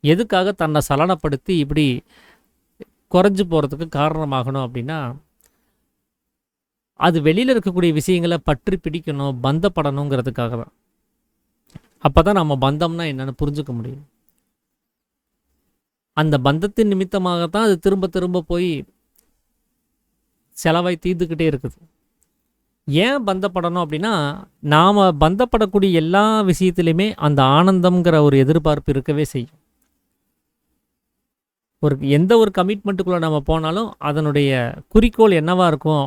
எதுக்காக தன்னை சலனப்படுத்தி இப்படி குறைஞ்சு போகிறதுக்கு காரணமாகணும் அப்படின்னா, அது வெளியில் இருக்கக்கூடிய விஷயங்களை பற்றி பிடிக்கணும், பந்தப்படணுங்கிறதுக்காக தான். அப்போ தான் நம்ம பந்தம்னா என்னன்னு புரிஞ்சுக்க முடியும். அந்த பந்தத்தின் நிமித்தமாகத்தான் அது திரும்ப திரும்ப போய் செலவாய் தீர்ந்துக்கிட்டே இருக்குது. ஏன் பந்தப்படணும் அப்படின்னா, நாம் பந்தப்படக்கூடிய எல்லா விஷயத்துலையுமே அந்த ஆனந்தம்ங்கிற ஒரு எதிர்பார்ப்பு இருக்கவே செய்யும். எந்த ஒரு கமிட்மெண்ட்டுக்குள்ளே நம்ம போனாலும் அதனுடைய குறிக்கோள் என்னவா இருக்கும்,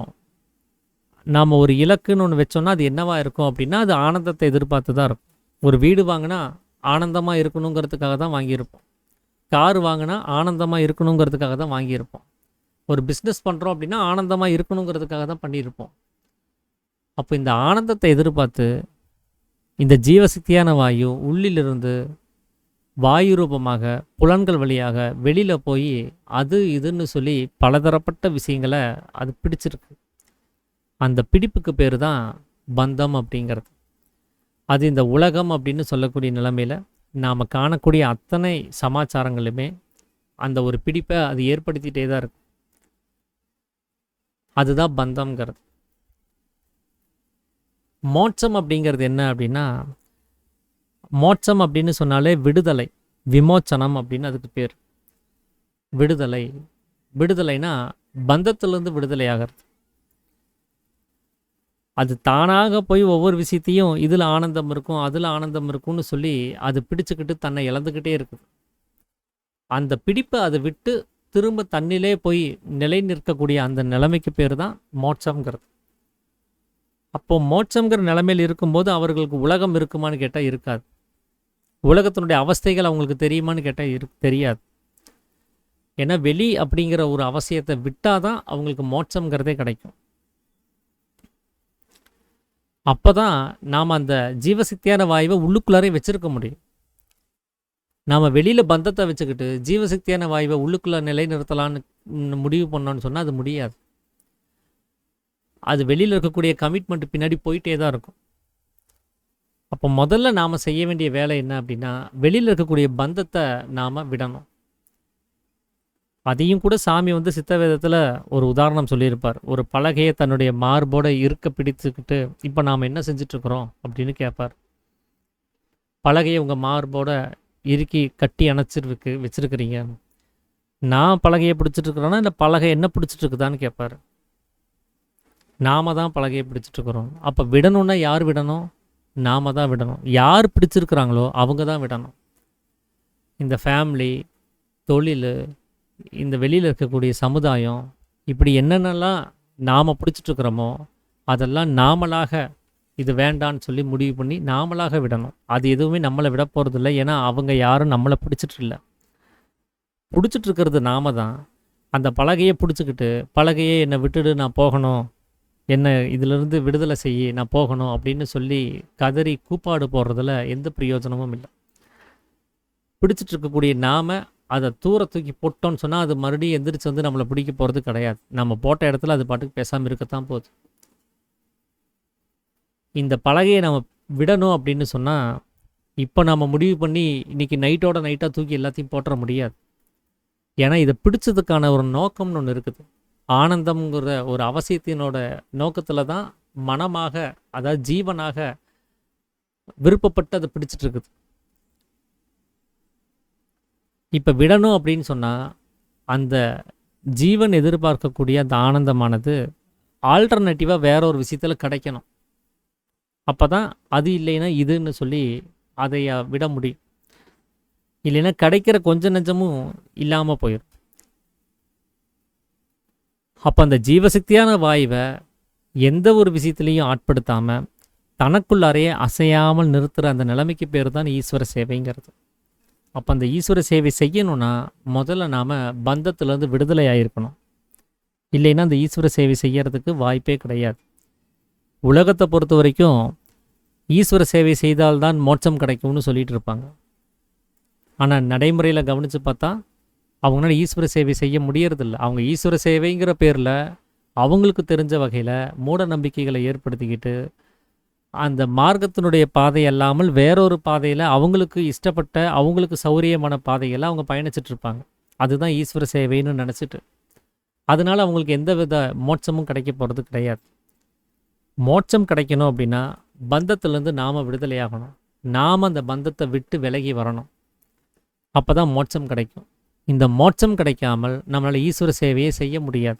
நாம் ஒரு இலக்குன்னு ஒன்று வச்சோம்னா அது என்னவா இருக்கும் அப்படின்னா, அது ஆனந்தத்தை எதிர்பார்த்து தான் இருக்கும். ஒரு வீடு வாங்கினா ஆனந்தமாக இருக்கணுங்கிறதுக்காக தான் வாங்கியிருப்போம். கார் வாங்கினா ஆனந்தமாக இருக்கணுங்கிறதுக்காக தான் வாங்கியிருப்போம். ஒரு பிஸ்னஸ் பண்ணுறோம் அப்படின்னா ஆனந்தமாக இருக்கணுங்கிறதுக்காக தான் பண்ணியிருப்போம். அப்போ இந்த ஆனந்தத்தை எதிர்பார்த்து இந்த ஜீவசக்தியான வாயு உள்ளிலிருந்து வாயு ரூபமாக புலன்கள் வழியாக வெளியில் போய் அது இதுன்னு சொல்லி பலதரப்பட்ட விஷயங்களை அது பிடிச்சிருக்கு. அந்த பிடிப்புக்கு பேர் தான் பந்தம் அப்படிங்கிறது. அது இந்த உலகம் அப்படின்னு சொல்லக்கூடிய நிலைமையில் நாம் காணக்கூடிய அத்தனை சமாச்சாரங்களுமே அந்த ஒரு பிடிப்பை அது ஏற்படுத்திகிட்டே தான் இருக்கு. அதுதான் பந்தம்ங்கிறது. மோட்சம் அப்படிங்கிறது என்ன அப்படின்னா, மோட்சம் அப்படின்னு சொன்னாலே விடுதலை, விமோச்சனம் அப்படின்னு அதுக்கு பேர். விடுதலை, விடுதலைனா பந்தத்திலிருந்து விடுதலை ஆகிறது. அது தானாக போய் ஒவ்வொரு விஷயத்தையும் இதில் ஆனந்தம் இருக்கும், அதில் ஆனந்தம் இருக்கும்னு சொல்லி அது பிடிச்சுக்கிட்டு தன்னை இழந்துக்கிட்டே இருக்குது. அந்த பிடிப்பை அதை விட்டு திரும்ப தன்னிலே போய் நிலை நிற்கக்கூடிய அந்த நிலைமைக்கு பேர் தான் மோட்சம்ங்கிறது. அப்போ மோட்சங்கிற நிலைமையில் இருக்கும்போது அவர்களுக்கு உலகம் இருக்குமான்னு கேட்டால் இருக்காது. உலகத்தினுடைய அவஸ்தைகள் அவங்களுக்கு தெரியுமான்னு கேட்டால் தெரியாது. ஏன்னா வெளி அப்படிங்கிற ஒரு அவசியத்தை விட்டாதான் அவங்களுக்கு மோட்சங்கிறதே கிடைக்கும். அப்போ தான் நாம் அந்த ஜீவசக்தியான வாயுவை உள்ளுக்குள்ளாரே வச்சிருக்க முடியும். நாம் வெளியில் பந்தத்தை வச்சுக்கிட்டு ஜீவசக்தியான வாயுவை உள்ளுக்குள்ளே நிலைநிறுத்தலான்னு முடிவு பண்ணோன்னு சொன்னால் அது முடியாது. அது வெளியில் இருக்கக்கூடிய கமிட்மெண்ட் பின்னாடி போயிட்டே தான் இருக்கும். அப்போ முதல்ல நாம் செய்ய வேண்டிய வேலை என்ன அப்படின்னா, வெளியில் இருக்கக்கூடிய பந்தத்தை நாம் விடணும். அதையும் கூட சாமி வந்து சித்தவேதத்தில் ஒரு உதாரணம் சொல்லியிருப்பார். ஒரு பலகையை தன்னுடைய மார்போட இருக்க பிடித்துக்கிட்டு இப்போ நாம் என்ன செஞ்சிட்ருக்குறோம் அப்படின்னு கேட்பார். பலகையை உங்கள் மார்போட இறுக்கி கட்டி வச்சுருக்கிறீங்க. நான் பலகையை பிடிச்சிட்ருக்குறேன்னா இல்லை பலகை என்ன பிடிச்சிட்ருக்குதான்னு கேட்பார். நாம தான் பலகையை பிடிச்சிட்ருக்குறோம். அப்போ விடணுன்னா யார் விடணும்? நாம தான் விடணும். யார் பிடிச்சிருக்கிறாங்களோ அவங்க தான் விடணும். இந்த ஃபேமிலி, தொழில், இந்த வெளியில் இருக்கக்கூடிய சமுதாயம், இப்படி என்னென்னலாம் நாம் பிடிச்சிட்ருக்குறோமோ அதெல்லாம் நாமளாக இது வேண்டான்னு சொல்லி முடிவு பண்ணி நாமளாக விடணும். அது எதுவுமே நம்மளை விட போகிறதில்ல. ஏன்னா அவங்க யாரும் நம்மளை பிடிச்சிட்டு இல்லை. பிடிச்சிட்ருக்கிறது நாம தான். அந்த பலகையை பிடிச்சிக்கிட்டு பலகையை என்னை விட்டுடு நான் போகணும் என்ன இதிலிருந்து விடுதலை செய்யி, நான் போகணும் அப்படின்னு சொல்லி கதறி கூப்பாடு போடுறதுல எந்த பிரயோஜனமும் இல்லை. பிடிச்சிட்டு இருக்கக்கூடிய நாம அதை தூர தூக்கி போட்டோன்னு சொன்னால் அது மறுபடியும் எந்திரிச்சு வந்து நம்மளை பிடிக்க போகிறது கிடையாது. நம்ம போட்ட இடத்துல அது பாட்டுக்கு பேசாமல் இருக்கத்தான் போகுது. இந்த பலகையை நம்ம விடணும் அப்படின்னு சொன்னால் இப்போ நம்ம முடிவு பண்ணி இன்றைக்கி நைட்டோட நைட்டாக தூக்கி எல்லாத்தையும் போட்டுற முடியாது. ஏன்னா இதை பிடிச்சதுக்கான ஒரு நோக்கம்னு ஒன்று இருக்குது. ஆனந்தம்ங்கிற ஒரு அவசியத்தினோட நோக்கத்தில் தான் மனமாக, அதாவது ஜீவனாக விருப்பப்பட்டு அதை பிடிச்சிட்டு இருக்குது. இப்போ விடணும் அப்படின்னு சொன்னால் அந்த ஜீவன் எதிர்பார்க்கக்கூடிய அந்த ஆனந்தமானது ஆல்டர்னேட்டிவாக வேற ஒரு விஷயத்தில் கிடைக்கணும். அப்போ தான் அது இல்லைன்னா இதுன்னு சொல்லி அதை விட முடியும். இல்லைன்னா கிடைக்கிற கொஞ்சம் நெஞ்சமும் இல்லாமல் போயிடும். அப்போ அந்த ஜீவசக்தியான வாயுவை எந்த ஒரு விஷயத்துலையும் ஆட்படுத்தாமல் தனக்குள்ளாரையே அசையாமல் நிறுத்துகிற அந்த நிலைமைக்கு பேர் தான் ஈஸ்வர சேவைங்கிறது. அப்போ அந்த ஈஸ்வர சேவை செய்யணும்னா முதல்ல நாம் பந்தத்துலேருந்து விடுதலை ஆகிருக்கணும். இல்லைன்னா அந்த ஈஸ்வர சேவை செய்யறதுக்கு வாய்ப்பே கிடையாது. உலகத்தை பொறுத்த வரைக்கும் ஈஸ்வர சேவை செய்தால்தான் மோட்சம் கிடைக்கும்னு சொல்லிட்டு இருப்பாங்க. ஆனால் நடைமுறையில் கவனித்து பார்த்தா அவங்களால ஈஸ்வர சேவை செய்ய முடியறதில்ல. அவங்க ஈஸ்வர சேவைங்கிற பேரில் அவங்களுக்கு தெரிஞ்ச வகையில் மூட நம்பிக்கைகளை ஏற்படுத்திக்கிட்டு அந்த மார்க்கத்தினுடைய பாதை அல்லாமல் வேறொரு பாதையில் அவங்களுக்கு இஷ்டப்பட்ட, அவங்களுக்கு சௌரியமான பாதையில் அவங்க பயணிச்சுட்டு இருப்பாங்க. அதுதான் ஈஸ்வர சேவைன்னு நினச்சிட்டு, அதனால் அவங்களுக்கு எந்த வித மோட்சமும் கிடைக்க போகிறது கிடையாது. மோட்சம் கிடைக்கணும் அப்படின்னா பந்தத்திலேருந்து நாம் விடுதலையாகணும். நாம் அந்த பந்தத்தை விட்டு விலகி வரணும். அப்போ தான் மோட்சம் கிடைக்கும். இந்த மோட்சம் கிடைக்காமல் நம்மளால் ஈஸ்வர சேவையை செய்ய முடியாது.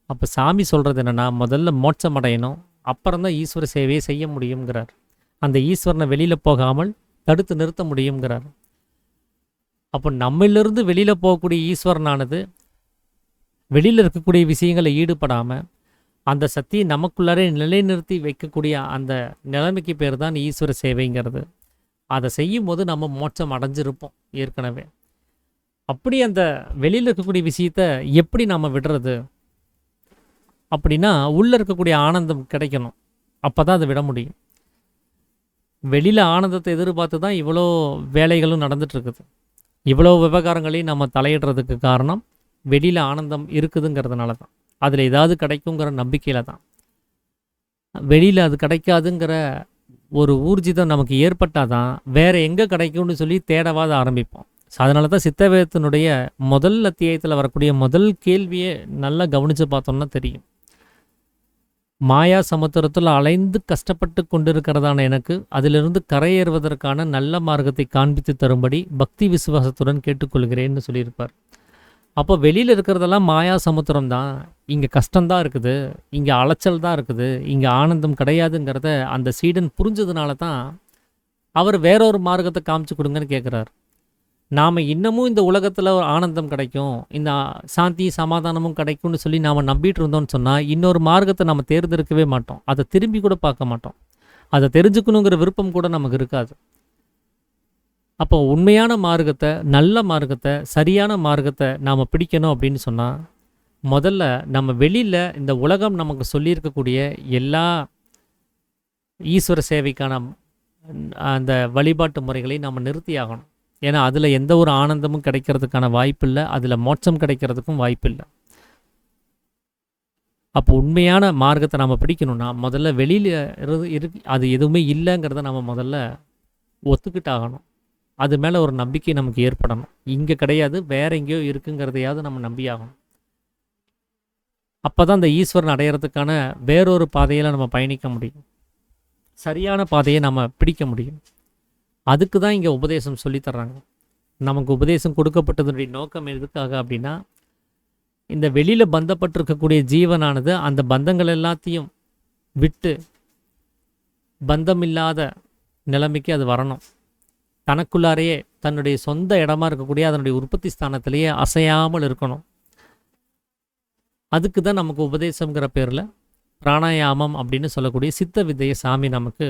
அப்போ சாமி சொல்கிறது என்னென்னா, முதல்ல மோட்சம் அடையணும், அப்புறம்தான் ஈஸ்வர சேவையை செய்ய முடியுங்கிறார். அந்த ஈஸ்வரனை வெளியில் போகாமல் தடுத்து நிறுத்த முடியுங்கிறார். அப்போ நம்மளிலிருந்து வெளியில் போகக்கூடிய ஈஸ்வரனானது வெளியில் இருக்கக்கூடிய விஷயங்களை ஈடுபடாமல் அந்த சக்தியை நமக்குள்ளாரே நிலைநிறுத்தி வைக்கக்கூடிய அந்த நிலைமைக்கு பேர் தான் ஈஸ்வர சேவைங்கிறது. அதை செய்யும் போது நம்ம மோட்சம் அடைஞ்சிருப்போம் ஏற்கனவே. அப்படி அந்த வெளியில் இருக்கக்கூடிய விஷயத்த எப்படி நம்ம விடுறது அப்படின்னா, உள்ளே இருக்கக்கூடிய ஆனந்தம் கிடைக்கணும். அப்போ தான் அதை விட முடியும். வெளியில் ஆனந்தத்தை எதிர்பார்த்து தான் இவ்வளோ வேலைகளும் நடந்துகிட்ருக்குது. இவ்வளோ விவகாரங்களையும் நம்ம தலையிடுறதுக்கு காரணம் வெளியில் ஆனந்தம் இருக்குதுங்கிறதுனால தான். அதில் ஏதாவது கிடைக்குங்கிற நம்பிக்கையில் தான். வெளியில் அது கிடைக்காதுங்கிற ஒரு ஊர்ஜிதம் நமக்கு ஏற்பட்டால் தான் வேறு எங்கே கிடைக்கும்னு சொல்லி தேடவாத ஆரம்பிப்போம். அதனால தான் சித்தவேதத்தினுடைய முதல் அத்தியாயத்தில் வரக்கூடிய முதல் கேள்வியே நல்லா கவனித்து பார்த்தோம்னா தெரியும். மாயா சமுத்திரத்தில் அலைந்து கஷ்டப்பட்டு கொண்டிருக்கிறதான எனக்கு அதிலிருந்து கரையேறுவதற்கான நல்ல மார்க்கத்தை காண்பித்து தரும்படி பக்தி விசுவாசத்துடன் கேட்டுக்கொள்கிறேன்னு சொல்லியிருப்பார். அப்போ வெளியில் இருக்கிறதெல்லாம் மாயா சமுத்திரம் தான். இங்கே கஷ்டம்தான் இருக்குது, இங்கே அலைச்சல் தான் இருக்குது, இங்கே ஆனந்தம் கிடையாதுங்கிறத அந்த சீடன் புரிஞ்சதுனால தான் அவர் வேறொரு மார்க்கத்தை காமிச்சு கொடுங்கன்னு கேட்குறார். நாம் இன்னமும் இந்த உலகத்தில் ஒரு ஆனந்தம் கிடைக்கும், இந்த சாந்தி சமாதானமும் கிடைக்கும்னு சொல்லி நாம் நம்பிட்டு இருந்தோம்னு சொன்னால் இன்னொரு மார்க்கத்தை நம்ம தேர்ந்தெடுக்கவே மாட்டோம். அதை திரும்பி கூட பார்க்க மாட்டோம். அதை தெரிஞ்சுக்கணுங்கிற விருப்பம் கூட நமக்கு இருக்காது. அப்போ உண்மையான மார்க்கத்தை, நல்ல மார்க்கத்தை, சரியான மார்க்கத்தை நாம் பிடிக்கணும் அப்படின்னு சொன்னால் முதல்ல நம்ம வெளியில் இந்த உலகம் நமக்கு சொல்லியிருக்கக்கூடிய எல்லா ஈஸ்வர சேவைக்கான அந்த வழிபாட்டு முறைகளை நம்ம நிறுத்தி ஆகணும். ஏன்னா அதில் எந்த ஒரு ஆனந்தமும் கிடைக்கிறதுக்கான வாய்ப்பு இல்லை, அதில் மோட்சம் கிடைக்கிறதுக்கும் வாய்ப்பு இல்லை. அப்போ உண்மையான மார்க்கத்தை நம்ம பிடிக்கணும்னா முதல்ல வெளியில் அது எதுவுமே இல்லைங்கிறத நம்ம முதல்ல ஒத்துக்கிட்டாகணும். அது மேலே ஒரு நம்பிக்கை நமக்கு ஏற்படணும். இங்கே கிடையாது, வேற எங்கேயோ இருக்குங்கிறதையாவது நம்ம நம்பி ஆகணும். அப்போ தான் அந்த ஈஸ்வரன் அடையிறதுக்கான வேறொரு பாதையில் நம்ம பயணிக்க முடியும், சரியான பாதையை நம்ம பிடிக்க முடியும். அதுக்கு தான் இங்கே உபதேசம் சொல்லித்தர்றாங்க. நமக்கு உபதேசம் கொடுக்கப்பட்டதுடைய நோக்கம் எதுக்காக அப்படின்னா, இந்த வெளியில் பந்தப்பட்டிருக்கக்கூடிய ஜீவனானது அந்த பந்தங்கள் எல்லாத்தையும் விட்டு பந்தமில்லாத நிலைமைக்கு அது வரணும். தனக்குள்ளாரையே தன்னுடைய சொந்த இடமா இருக்கக்கூடிய அதனுடைய உற்பத்தி ஸ்தானத்திலேயே அசையாமல் இருக்கணும். அதுக்கு தான் நமக்கு உபதேசங்கிற பேரில் பிராணாயாமம் அப்படின்னு சொல்லக்கூடிய சித்த வித்தையை சாமி நமக்கு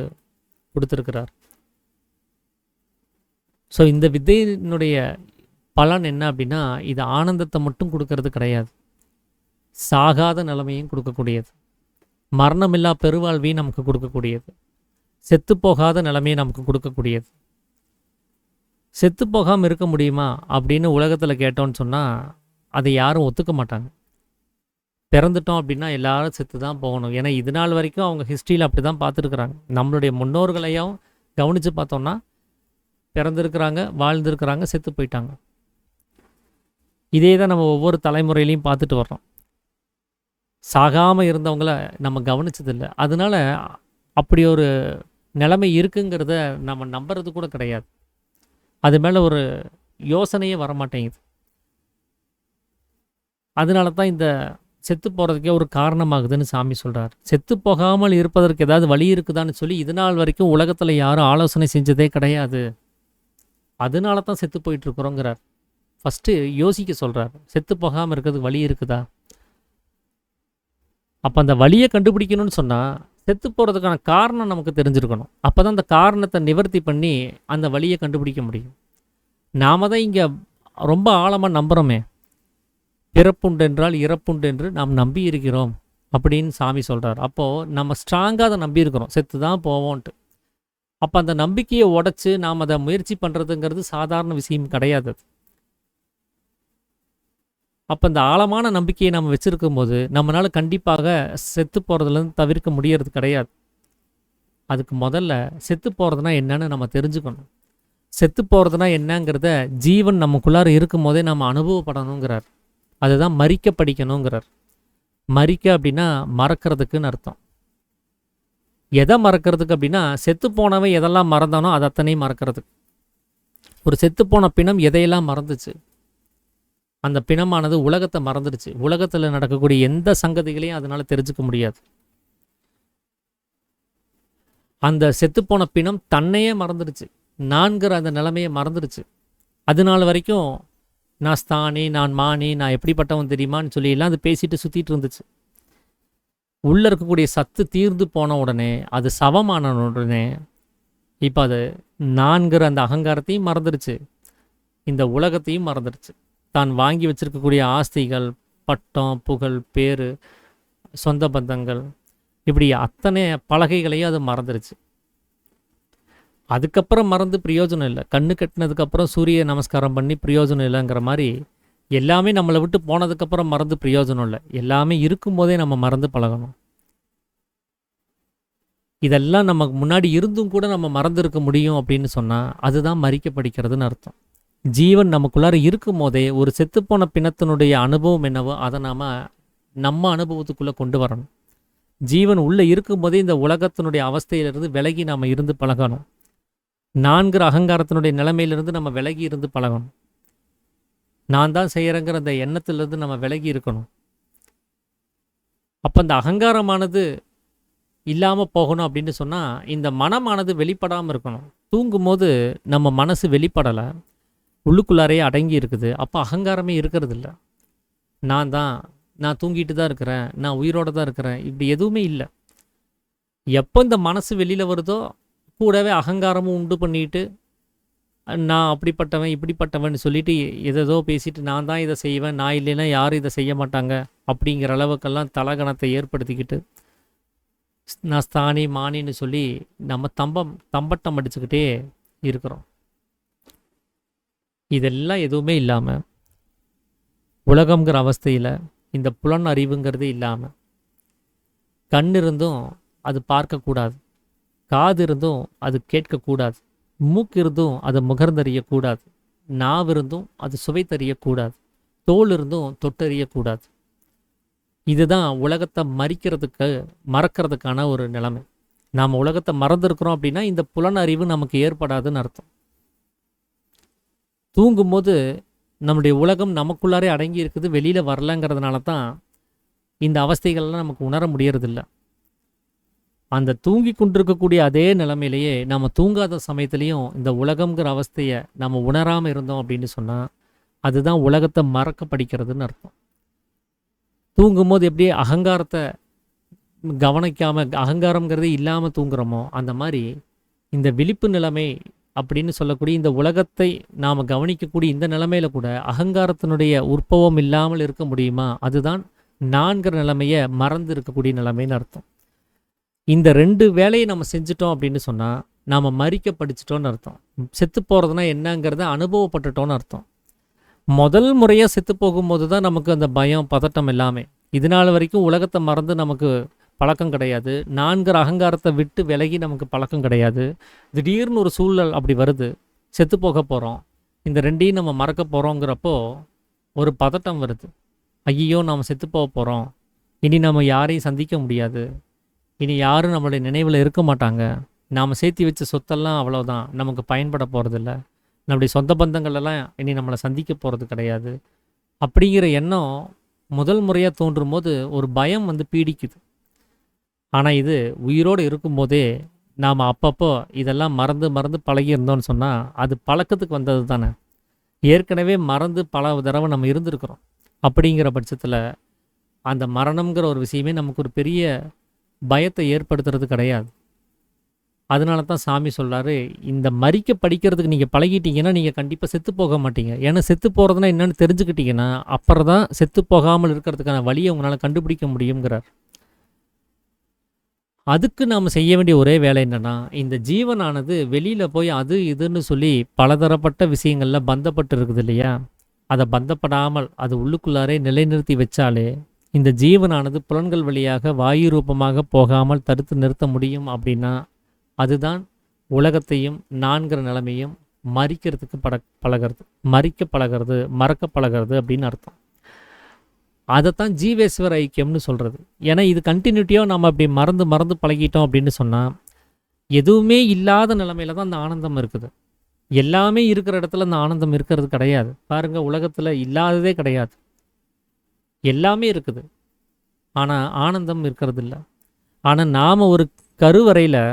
கொடுத்துருக்கிறார். ஸோ இந்த வித்தையினுடைய பலன் என்ன அப்படின்னா, இது ஆனந்தத்தை மட்டும் கொடுக்கறது கிடையாது, சாகாத நிலைமையும் கொடுக்கக்கூடியது. மரணமில்லா பெருவாழ்வையும் நமக்கு கொடுக்கக்கூடியது, செத்து போகாத நிலைமையை நமக்கு கொடுக்கக்கூடியது. செத்து போகாமல் இருக்க முடியுமா அப்படின்னு உலகத்தில் கேட்டோன்னு சொன்னால் அதை யாரும் ஒத்துக்க மாட்டாங்க. பிறந்துட்டோம் அப்படின்னா எல்லாரும் செத்து தான் போகணும். ஏன்னா இது நாள் வரைக்கும் அவங்க ஹிஸ்ட்ரியில் அப்படி தான் பார்த்துருக்குறாங்க. நம்மளுடைய முன்னோர்களையும் கவனித்து பார்த்தோம்னா பிறந்திருக்கிறாங்க, வாழ்ந்திருக்கிறாங்க, செத்து போயிட்டாங்க. இதே தான் நம்ம ஒவ்வொரு தலைமுறையிலையும் பார்த்துட்டு வர்றோம். சாகாமல் இருந்தவங்கள நம்ம கவனிச்சதில்லை. அதனால அப்படி ஒரு நிலைமை இருக்குங்கிறத நம்ம நம்புறது கூட கிடையாது. அது மேலே ஒரு யோசனையே வரமாட்டேங்குது. அதனால தான் இந்த செத்து போகிறதுக்கே ஒரு காரணமாகுதுன்னு சாமி சொல்கிறார். செத்து போகாமல் இருப்பதற்கு ஏதாவது வழி இருக்குதான்னு சொல்லி இது நாள் வரைக்கும் உலகத்தில் யாரும் ஆலோசனை செஞ்சதே கிடையாது. அதனால தான் செத்து போயிட்டுருக்குறோங்கிறார். ஃபஸ்ட்டு யோசிக்க சொல்கிறார். செத்து போகாமல் இருக்கிறதுக்கு வழி இருக்குதா? அப்போ அந்த வழியை கண்டுபிடிக்கணும்னு சொன்னால் செத்து போகிறதுக்கான காரணம் நமக்கு தெரிஞ்சிருக்கணும். அப்போ தான் அந்த காரணத்தை நிவர்த்தி பண்ணி அந்த வழியை கண்டுபிடிக்க முடியும். நாம் தான் இங்கே ரொம்ப ஆழமாக நம்புகிறோமே, பிறப்புண்டென்றால் இறப்புண்டென்று நாம் நம்பி இருக்கிறோம் அப்படின்னு சாமி சொல்கிறார். அப்போது நம்ம ஸ்ட்ராங்காக அதை நம்பியிருக்கிறோம், செத்து தான் போவோன்ட்டு. அப்போ அந்த நம்பிக்கையை உடைச்சி நாம் அதை முயற்சி பண்ணுறதுங்கிறது சாதாரண விஷயம் கிடையாது. அப்போ இந்த ஆழமான நம்பிக்கையை நம்ம வச்சுருக்கும் போது நம்மளால் கண்டிப்பாக செத்து போகிறதுலேருந்து தவிர்க்க முடியறது கிடையாது. அதுக்கு முதல்ல செத்து போகிறதுனா என்னன்னு நம்ம தெரிஞ்சுக்கணும். செத்து போகிறதுனா என்னங்கிறத ஜீவன் நமக்குள்ளார இருக்கும் போதே நம்ம அனுபவப்படணுங்கிறார். அதுதான் மரிக்க படிக்கணுங்கிறார். மரிக்க அப்படின்னா மறக்கிறதுக்குன்னு அர்த்தம். எதை மறக்கிறதுக்கு அப்படின்னா செத்து போனவன் எதெல்லாம் மறந்தானோ அது அத்தனையும் மறக்கிறதுக்கு. ஒரு செத்து போன பிணம் எதையெல்லாம் மறந்துச்சு? அந்த பிணமானது உலகத்தை மறந்துடுச்சு. உலகத்தில் நடக்கக்கூடிய எந்த சங்கதிகளையும் அதனால் தெரிஞ்சுக்க முடியாது. அந்த செத்துப்போன பிணம் தன்னையே மறந்துடுச்சு, நான்கிற அந்த நிலைமையை மறந்துடுச்சு. அதனால வரைக்கும் நான் ஸ்தானி, நான் மானி, நான் எப்படிப்பட்டவன் தெரியுமான்னு சொல்லி எல்லாம் அது பேசிட்டு சுற்றிட்டு இருந்துச்சு. உள்ளே இருக்கக்கூடிய சத்து தீர்ந்து போன உடனே, அது சவமான உடனே இப்போ அது நான்கிற அந்த அகங்காரத்தையும் மறந்துடுச்சு, இந்த உலகத்தையும் மறந்துடுச்சு. தான் வாங்கி வச்சிருக்கக்கூடிய ஆஸ்திகள், பட்டம், புகழ், பேர், சொந்த பந்தங்கள், இப்படி அத்தனை பலகைகளையும் அது மறந்துடுச்சு. அதுக்கப்புறம் மறந்து பிரயோஜனம் இல்லை. கண்ணு கட்டினதுக்கப்புறம் சூரிய நமஸ்காரம் பண்ணி பிரயோஜனம் இல்லைங்கிற மாதிரி எல்லாமே நம்மளை விட்டு போனதுக்கப்புறம் மறந்து பிரயோஜனம் இல்லை. எல்லாமே இருக்கும்போதே நம்ம மறந்து பழகணும். இதெல்லாம் நமக்கு முன்னாடி இருந்தும் கூட நம்ம மறந்துருக்க முடியும் அப்படின்னு சொன்னால் அதுதான் மரிக்க படிக்கிறதுன்னு அர்த்தம். ஜீவன் நமக்குள்ளார இருக்கும் போதே ஒரு செத்துப்போன பிணத்தினுடைய அனுபவம் என்னவோ அதை நாம் நம்ம அனுபவத்துக்குள்ளே கொண்டு வரணும். ஜீவன் உள்ளே இருக்கும்போதே இந்த உலகத்தினுடைய அவஸ்தையிலிருந்து விலகி நாம் இருந்து பழகணும். நான்கிற அகங்காரத்தினுடைய நிலைமையிலிருந்து நம்ம விலகி இருந்து பழகணும். நான் தான் செய்கிறேங்கிற அந்த எண்ணத்திலிருந்து நம்ம விலகி இருக்கணும். அப்போ அந்த அகங்காரமானது இல்லாமல் போகணும் அப்படின்னு சொன்னால் இந்த மனமானது வெளிப்படாமல் இருக்கணும். தூங்கும்போது நம்ம மனசு வெளிப்படலை, உள்ளுக்குள்ளாரையே அடங்கி இருக்குது. அப்போ அகங்காரமே இருக்கிறது இல்லை. நான் தூங்கிட்டு தான் இருக்கிறேன், நான் உயிரோடு தான் இருக்கிறேன், இப்படி எதுவுமே இல்லை. எப்போ இந்த மனசு வெளியில் வருதோ கூடவே அகங்காரமும் உண்டு பண்ணிட்டு நான் அப்படிப்பட்டவன் இப்படிப்பட்டவன் சொல்லிட்டு எதோ பேசிட்டு நான் தான் இதை செய்வேன், நான் இல்லைன்னா யாரும் இதை செய்ய மாட்டாங்க அப்படிங்கிற அளவுக்கெல்லாம் தலகணத்தை ஏற்படுத்திக்கிட்டு நான் ஸ்தானி மானின்னு சொல்லி நம்ம தம்பட்டம் அடிச்சுக்கிட்டே இருக்கிறோம். இதெல்லாம் எதுவுமே இல்லாமல் உலகங்கிற அவஸ்தையில் இந்த புலன் அறிவுங்கிறது இல்லாமல் கண் இருந்தும் அது பார்க்கக்கூடாது, காது இருந்தும் அது கேட்கக்கூடாது, மூக்கு இருந்தும் அதை முகர்ந்தறியக்கூடாது, நாவு இருந்தும் அது சுவைத்தறியக்கூடாது, தோல் இருந்தும் தொட்டறியக்கூடாது. இதுதான் உலகத்தை மறக்கிறதுக்கான ஒரு நிலைமை. நாம் உலகத்தை மறந்துருக்கிறோம் அப்படின்னா இந்த புலன் அறிவு நமக்கு ஏற்படாதுன்னு அர்த்தம். தூங்கும்போது நம்முடைய உலகம் நமக்குள்ளாரே அடங்கி இருக்குது, வெளியில் வரலங்கிறதுனால தான் இந்த அவஸ்தைகள்லாம் நமக்கு உணர முடியறதில்ல. அந்த தூங்கி கொண்டிருக்கக்கூடிய அதே நிலைமையிலேயே நம்ம தூங்காத சமயத்துலேயும் இந்த உலகம்ங்கிற அவஸ்தையை நம்ம உணராமல் இருந்தோம் அப்படின்னு சொன்னால் அதுதான் உலகத்தை மறக்க படிக்கிறதுன்னு அர்த்தம். தூங்கும்போது எப்படி அகங்காரத்தை கவனிக்காமல் அகங்காரங்கிறதே இல்லாமல் தூங்குறோமோ அந்த மாதிரி இந்த விழிப்பு நிலைமை அப்படின்னு சொல்லக்கூடிய இந்த உலகத்தை நாம் கவனிக்கக்கூடிய இந்த நிலைமையில கூட அகங்காரத்தினுடைய உற்பவம் இல்லாமல் இருக்க முடியுமா? அதுதான் நான்கிற நிலைமையை மறந்து இருக்கக்கூடிய நிலைமைன்னு அர்த்தம். இந்த 2 வேலையை நம்ம செஞ்சுட்டோம் அப்படின்னு சொன்னால் நாம் மறிக்க படிச்சிட்டோன்னு அர்த்தம். செத்து போகிறதுனா என்னங்கிறத அனுபவப்பட்டுட்டோன்னு அர்த்தம். முதல் முறையாக செத்து போகும்போது தான் நமக்கு அந்த பயம், பதட்டம் எல்லாமே. இதனால் வரைக்கும் உலகத்தை மறந்து நமக்கு பழக்கம் கிடையாது. 4 அகங்காரத்தை விட்டு விலகி நமக்கு பழக்கம் கிடையாது. திடீர்னு ஒரு சூழல் அப்படி வருது, செத்து போக போகிறோம், இந்த 2ஐயும் நம்ம மறக்க போகிறோங்கிறப்போ ஒரு பதட்டம் வருது. ஐயோ நாம் செத்து போக போகிறோம், இனி நம்ம யாரையும் சந்திக்க முடியாது, இனி யாரும் நம்மளுடைய நினைவில் இருக்க மாட்டாங்க, நாம் சேர்த்து வச்ச சொத்தெல்லாம் அவ்வளோதான், நமக்கு பயன்பட போகிறதில்ல, நம்முடைய சொந்த பந்தங்களெல்லாம் இனி நம்மளை சந்திக்க போகிறது கிடையாது அப்படிங்கிற எண்ணம் முதல் முறையாக தோன்றும் போது ஒரு பயம் பீடிக்குது. ஆனால் இது உயிரோடு இருக்கும்போதே நாம் அப்பப்போ இதெல்லாம் மறந்து மறந்து பழகியிருந்தோம்னு சொன்னால் அது பழக்கத்துக்கு வந்தது தானே. ஏற்கனவே மறந்து பல தடவை நம்ம இருந்திருக்கிறோம். அப்படிங்கிற பட்சத்தில் அந்த மரணம்ங்கிற ஒரு விஷயமே நமக்கு ஒரு பெரிய பயத்தை ஏற்படுத்துறது கிடையாது. அதனால தான் சாமி சொல்கிறாரு, இந்த மறிக்க படிக்கிறதுக்கு நீங்கள் பழகிட்டீங்கன்னா நீங்கள் கண்டிப்பாக செத்து போக மாட்டீங்க. ஏன்னா செத்து போகிறதுனா என்னென்னு தெரிஞ்சுக்கிட்டீங்கன்னா அப்புறம் தான் செத்து போகாமல் இருக்கிறதுக்கான வழியை உங்களால் கண்டுபிடிக்க முடியுங்கிறார். அதுக்கு நாம் செய்ய வேண்டிய ஒரே வேலை என்னென்னா, இந்த ஜீவனானது வெளியில் போய் அது இதுன்னு சொல்லி பலதரப்பட்ட விஷயங்களில் பந்தப்பட்டு இருக்குது இல்லையா, அதை பந்தப்படாமல் அது உள்ளுக்குள்ளாரே நிலைநிறுத்தி வச்சாலே இந்த ஜீவனானது புலன்கள் வழியாக வாயு ரூபமாக போகாமல் தடுத்து நிறுத்த முடியும். அப்படின்னா அதுதான் உலகத்தையும் நான்கிற நிலைமையும் மறிக்கிறதுக்கு பழகிறது, மறிக்க பழகிறது, மறக்க பழகிறது அப்படின்னு அர்த்தம். அதைத்தான் ஜீவேஸ்வர ஐக்கியம்னு சொல்கிறது. ஏன்னா இது கண்டினியூட்டியாக நம்ம அப்படி மறந்து மறந்து பழகிட்டோம் அப்படின்னு சொன்னால் எதுவுமே இல்லாத நிலைமையில தான் அந்த ஆனந்தம் இருக்குது. எல்லாமே இருக்கிற இடத்துல அந்த ஆனந்தம் இருக்கிறது கிடையாது. பாருங்கள், உலகத்தில் இல்லாததே கிடையாது, எல்லாமே இருக்குது, ஆனால் ஆனந்தம் இருக்கிறது இல்லை. ஆனால் நாம் ஒரு கருவறையில்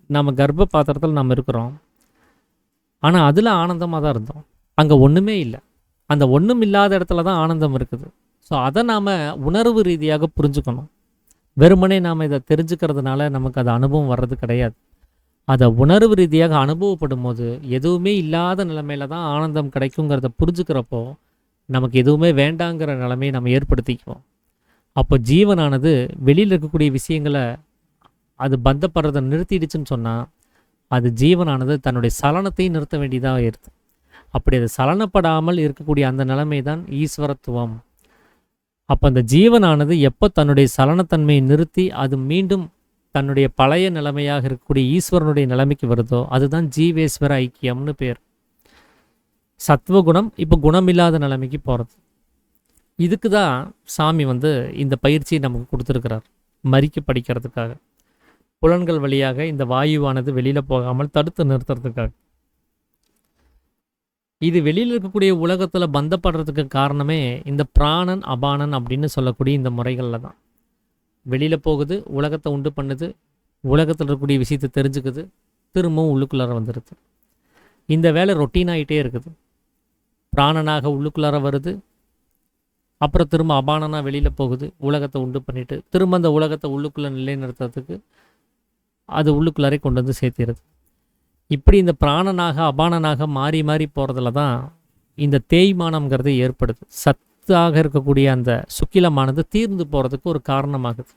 நம்ம கர்ப்ப பாத்திரத்தில் நம்ம இருக்கிறோம், ஆனால் அதில் ஆனந்தமாக தான் இருந்தோம். அங்கே ஒன்றுமே இல்லை, அந்த ஒன்றும் இல்லாத இடத்துல தான் ஆனந்தம் இருக்குது. ஸோ அதை நாம் உணர்வு ரீதியாக புரிஞ்சுக்கணும். வெறுமனே நாம் இதை தெரிஞ்சுக்கிறதுனால நமக்கு அது அனுபவம் வர்றது கிடையாது. அதை உணர்வு ரீதியாக அனுபவப்படும் போது எதுவுமே இல்லாத நிலைமையில தான் ஆனந்தம் கிடைக்குங்கிறத புரிஞ்சுக்கிறப்போ நமக்கு எதுவுமே வேண்டாங்கிற நிலைமையை நம்ம ஏற்படுத்திக்குவோம். அப்போ ஜீவனானது வெளியில் இருக்கக்கூடிய விஷயங்களை அது பந்தப்படுறதை நிறுத்திடுச்சுன்னு சொன்னால் அது ஜீவனானது தன்னுடைய சலனத்தையும் நிறுத்த வேண்டியதாக இருக்குது. அப்படி அது சலனப்படாமல் இருக்கக்கூடிய அந்த நிலைமை தான் ஈஸ்வரத்துவம். அப்போ அந்த ஜீவனானது எப்போ தன்னுடைய சலனத்தன்மையை நிறுத்தி அது மீண்டும் தன்னுடைய பழைய நிலைமையாக இருக்கக்கூடிய ஈஸ்வரனுடைய நிலைமைக்கு வருதோ அதுதான் ஜீவேஸ்வர ஐக்கியம்னு பேர். சத்வகுணம் இப்போ குணமில்லாத நிலைமைக்கு போகிறது. இதுக்கு தான் சாமி இந்த பயிற்சியை நமக்கு கொடுத்துருக்கிறார், மறிக்க படிக்கிறதுக்காக, புலன்கள் வழியாக இந்த வாயுவானது வெளியில் போகாமல் தடுத்து நிறுத்துறதுக்காக. இது வெளியில் இருக்கக்கூடிய உலகத்தில் பந்தப்படுறதுக்கு காரணமே இந்த பிராணன் அபானன் அப்படின்னு சொல்லக்கூடிய இந்த முறைகளில் தான். வெளியில் போகுது, உலகத்தை உண்டு பண்ணுது, உலகத்தில் இருக்கக்கூடிய விஷயத்தை தெரிஞ்சுக்குது, திரும்பவும் உள்ளுக்குள்ளார வந்துடுது. இந்த வேலை ரொட்டீனாகிட்டே இருக்குது. பிராணனாக உள்ளுக்குள்ளார வருது, அப்புறம் திரும்ப அபானனாக வெளியில் போகுது, உலகத்தை உண்டு பண்ணிவிட்டு திரும்ப அந்த உலகத்தை உள்ளுக்குள்ளே நிலைநிறுத்துறதுக்கு அது உள்ளுக்குள்ளாரே கொண்டு வந்து சேர்த்திடுது. இப்படி இந்த பிராணனாக அபானனாக மாறி மாறி போகிறதுல தான் இந்த தேய்மானம்ங்கிறது ஏற்படுது. சத்தாக இருக்கக்கூடிய அந்த சுக்கிலமானது தீர்ந்து போகிறதுக்கு ஒரு காரணமாகுது.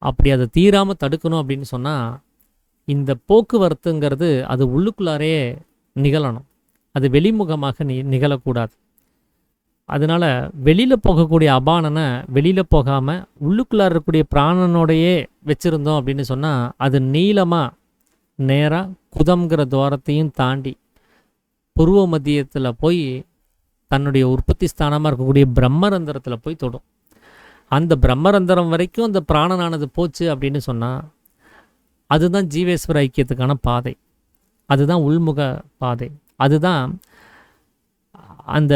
அப்படி அதை தீராமல் தடுக்கணும் அப்படின்னு சொன்னால் இந்த போக்குவரத்துங்கிறது அது உள்ளுக்குள்ளாரே நிகழணும், அது வெளிமுகமாக நிகழக்கூடாது. அதனால் வெளியில் போகக்கூடிய அபானனை வெளியில் போகாமல் உள்ளுக்குள்ளார இருக்கக்கூடிய பிராணனோடையே வச்சுருந்தோம் அப்படின்னு சொன்னால் அது நீளமாக நேராக குதம்ங்கிற துவாரத்தையும் தாண்டி புருவ மத்தியத்தில் போய் தன்னுடைய உற்பத்தி ஸ்தானமாக இருக்கக்கூடிய பிரம்மரந்திரத்தில் போய் தொடும். அந்த பிரம்மரந்திரம் வரைக்கும் அந்த பிராணனானது போச்சு அப்படின்னு சொன்னால் அதுதான் ஜீவேஸ்வர ஐக்கியத்துக்கான பாதை, அதுதான் உள்முக பாதை. அதுதான் அந்த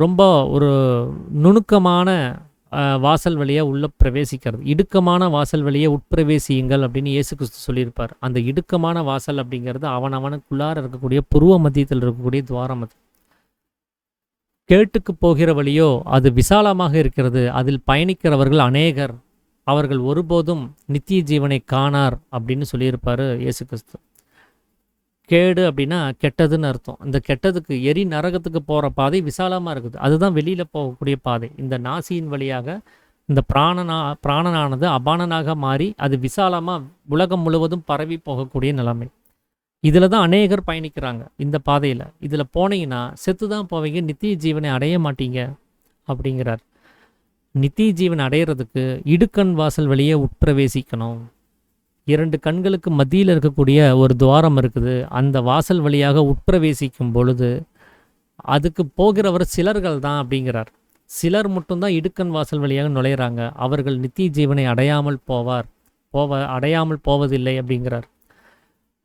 ரொம்ப ஒரு நுணுக்கமான வாசல் வழியாக உள்ளே பிரவேசிக்கிறது. இடுக்கமான வாசல் வழியாக உட்பிரவேசியுங்கள் அப்படின்னு இயேசு கிறிஸ்து சொல்லியிருப்பார். அந்த இடுக்கமான வாசல் அப்படிங்கிறது அவனவனுக்குள்ளார இருக்கக்கூடிய புருவ மத்தியத்தில் இருக்கக்கூடிய துவாரம். அது கேட்டுக்கு போகிற வழியோ அது விசாலமாக இருக்கிறது, அதில் பயணிக்கிறவர்கள் அநேகர், அவர்கள் ஒருபோதும் நித்திய ஜீவனை காணார் அப்படின்னு சொல்லியிருப்பார் இயேசு கிறிஸ்து. கேடு அப்படின்னா கெட்டதுன்னு அர்த்தம். இந்த கெட்டதுக்கு எரி நரகத்துக்கு போகிற பாதை விசாலமாக இருக்குது, அதுதான் வெளியில் போகக்கூடிய பாதை. இந்த நாசியின் வழியாக இந்த பிராணனானது அபானனாக மாறி அது விசாலமாக உலகம் முழுவதும் பரவி போகக்கூடிய நிலைமை. இதில் தான் அநேகர் பயணிக்கிறாங்க இந்த பாதையில். இதில் போனீங்கன்னா செத்து தான் போவீங்க, நித்திய ஜீவனை அடைய மாட்டீங்க அப்படிங்கிறார். நித்திய ஜீவன் அடையிறதுக்கு இடுக்கண் வாசல் வழியே உட்பிரவேசிக்கணும். 2 கண்களுக்கு மத்தியில் இருக்கக்கூடிய ஒரு துவாரம் இருக்குது. அந்த வாசல் வழியாக உட்பிரவேசிக்கும் பொழுது அதுக்கு போகிறவர் சிலர்கள் தான் அப்படிங்கிறார். சிலர் மட்டும்தான் இடுக்கண் வாசல் வழியாக நுழையிறாங்க. அவர்கள் நித்திய ஜீவனை அடையாமல் போவதில்லை அப்படிங்கிறார்.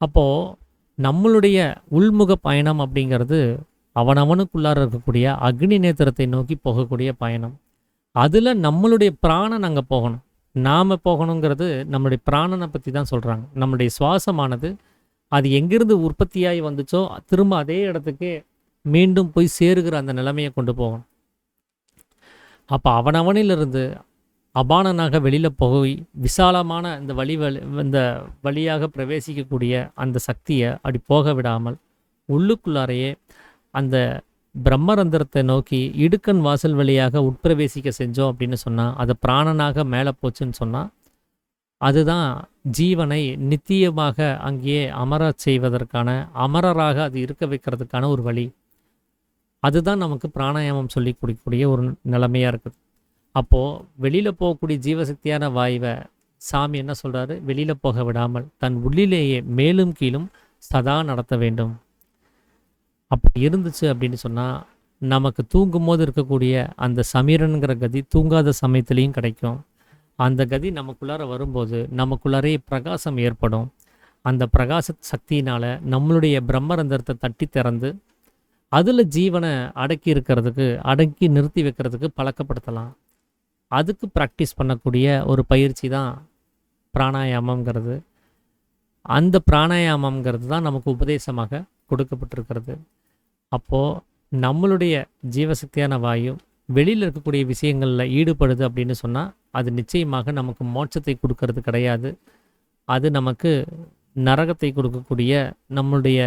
அப்போது நம்மளுடைய உள்முக பயணம் அப்படிங்கிறது அவனவனுக்குள்ளார இருக்கக்கூடிய அக்னி நேத்திரத்தை நோக்கி போகக்கூடிய பயணம். அதில் நம்மளுடைய பிராணன் அங்கே போகணும். நாம் போகணுங்கிறது நம்மளுடைய பிராணனை பற்றி தான் சொல்கிறாங்க. நம்மளுடைய சுவாசமானது அது எங்கிருந்து உற்பத்தியாகி வந்துச்சோ திரும்ப அதே இடத்துக்கு மீண்டும் போய் சேருகிற அந்த நிலைமையை கொண்டு போகணும். அப்போ அவனவனிலிருந்து அபானனாக வெளியில் போய் விசாலமான இந்த வழியாக பிரவேசிக்கக்கூடிய அந்த சக்தியை அப்படி போக விடாமல் உள்ளுக்குள்ளாரையே அந்த பிரம்மரந்திரத்தை நோக்கி இடுக்கண் வாசல் வழியாக உட்பிரவேசிக்க செஞ்சோம் அப்படின்னு சொன்னால், அது பிராணனாக மேலே போச்சுன்னு சொன்னால், அதுதான் ஜீவனை நித்தியமாக அங்கேயே அமரராக அது இருக்க வைக்கிறதுக்கான ஒரு வழி. அதுதான் நமக்கு பிராணாயாமம் சொல்லி கொடுக்கக்கூடிய ஒரு நிலைமையாக இருக்குது. அப்போது வெளியில் போகக்கூடிய ஜீவசக்தியான வாயுவை சாமி என்ன சொல்கிறாரு? வெளியில் போக விடாமல் தன் உள்ளிலேயே மேலும் கீழும் சதா நடத்த வேண்டும். அப்படி இருந்துச்சு அப்படின்னு சொன்னால் நமக்கு தூங்கும் போது இருக்கக்கூடிய அந்த சமீரனுங்கிற கதி தூங்காத சமயத்துலேயும் கிடைக்கும். அந்த கதி நமக்குள்ளார வரும்போது நமக்குள்ளாரே பிரகாசம் ஏற்படும். அந்த பிரகாச சக்தியினால் நம்மளுடைய பிரம்மரந்திரத்தை தட்டி திறந்து அதில் ஜீவனை அடக்கி நிறுத்தி வைக்கிறதுக்கு பழக்கப்படுத்தலாம். அதுக்கு ப்ராக்டிஸ் பண்ணக்கூடிய ஒரு பயிற்சி தான் பிராணாயாமங்கிறது. அந்த பிராணாயாமங்கிறது தான் நமக்கு உபதேசமாக கொடுக்கப்பட்டிருக்கிறது. அப்போது நம்மளுடைய ஜீவசக்தியான வாயு வெளியில் இருக்கக்கூடிய விஷயங்களில் ஈடுபடுது அப்படின்னு சொன்னால் அது நிச்சயமாக நமக்கு மோட்சத்தை கொடுக்கறது கிடையாது. அது நமக்கு நரகத்தை கொடுக்கக்கூடிய நம்மளுடைய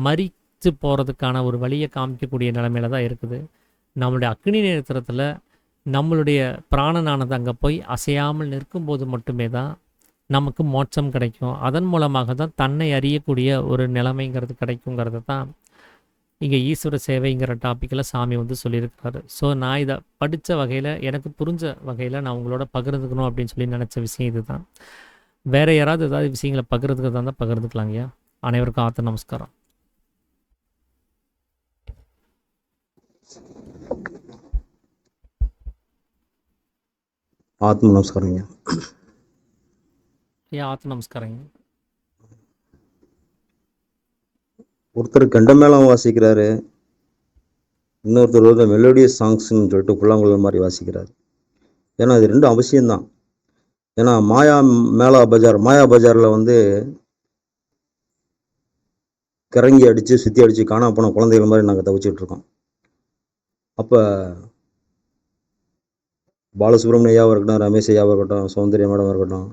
மரித்து போகிறதுக்கான ஒரு வழியை காமிக்கக்கூடிய நிலைமையில தான் இருக்குது. நம்மளுடைய அக்னி நேத்திரத்தில் நம்மளுடைய பிராணனானது அங்கே போய் அசையாமல் நிற்கும்போது மட்டுமே தான் நமக்கு மோட்சம் கிடைக்கும். அதன் மூலமாக தான் தன்னை அறியக்கூடிய ஒரு நிலைமைங்கிறது கிடைக்குங்கிறது தான் இங்கே ஈஸ்வர சேவைங்கிற டாப்பிக்கில் சாமி சொல்லியிருக்காரு. ஸோ நான் இதை படித்த வகையில் எனக்கு புரிஞ்ச வகையில் நான் உங்களோட பகிர்ந்துக்கணும் அப்படின்னு சொல்லி நினச்ச விஷயம் இது தான். வேறு யாராவது ஏதாவது விஷயங்களை பகிர்ந்துக்கிறதா இருந்தால் பகிர்ந்துக்கலாங்கய்யா. அனைவருக்கும் ஆத்த நமஸ்காரம். ஆத்ம நமஸ்காரங்க. ஆத்த நமஸ்காரங்க. ஒருத்தர் கண்டமேளம் வாசிக்கிறாரு, இன்னொருத்தர் மெலோடியஸ் சாங்ஸ்ன்னு சொல்லிட்டு புல்லாங்குழல் மாதிரி வாசிக்கிறாரு. ஏன்னா இது ரெண்டும் அவசியம்தான். ஏன்னா மாயா பஜாரில் கிறங்கி அடித்து சுற்றி அடித்து காணா போன குழந்தைகள் மாதிரி நாங்கள் தவிச்சிட்டு இருக்கோம். அப்போ பாலசுப்ரமணிய ஐயாவாக இருக்கட்டும், ரமேஷ் ஐயாவாக இருக்கட்டும், சௌந்தர்யா மேடம் இருக்கட்டும்,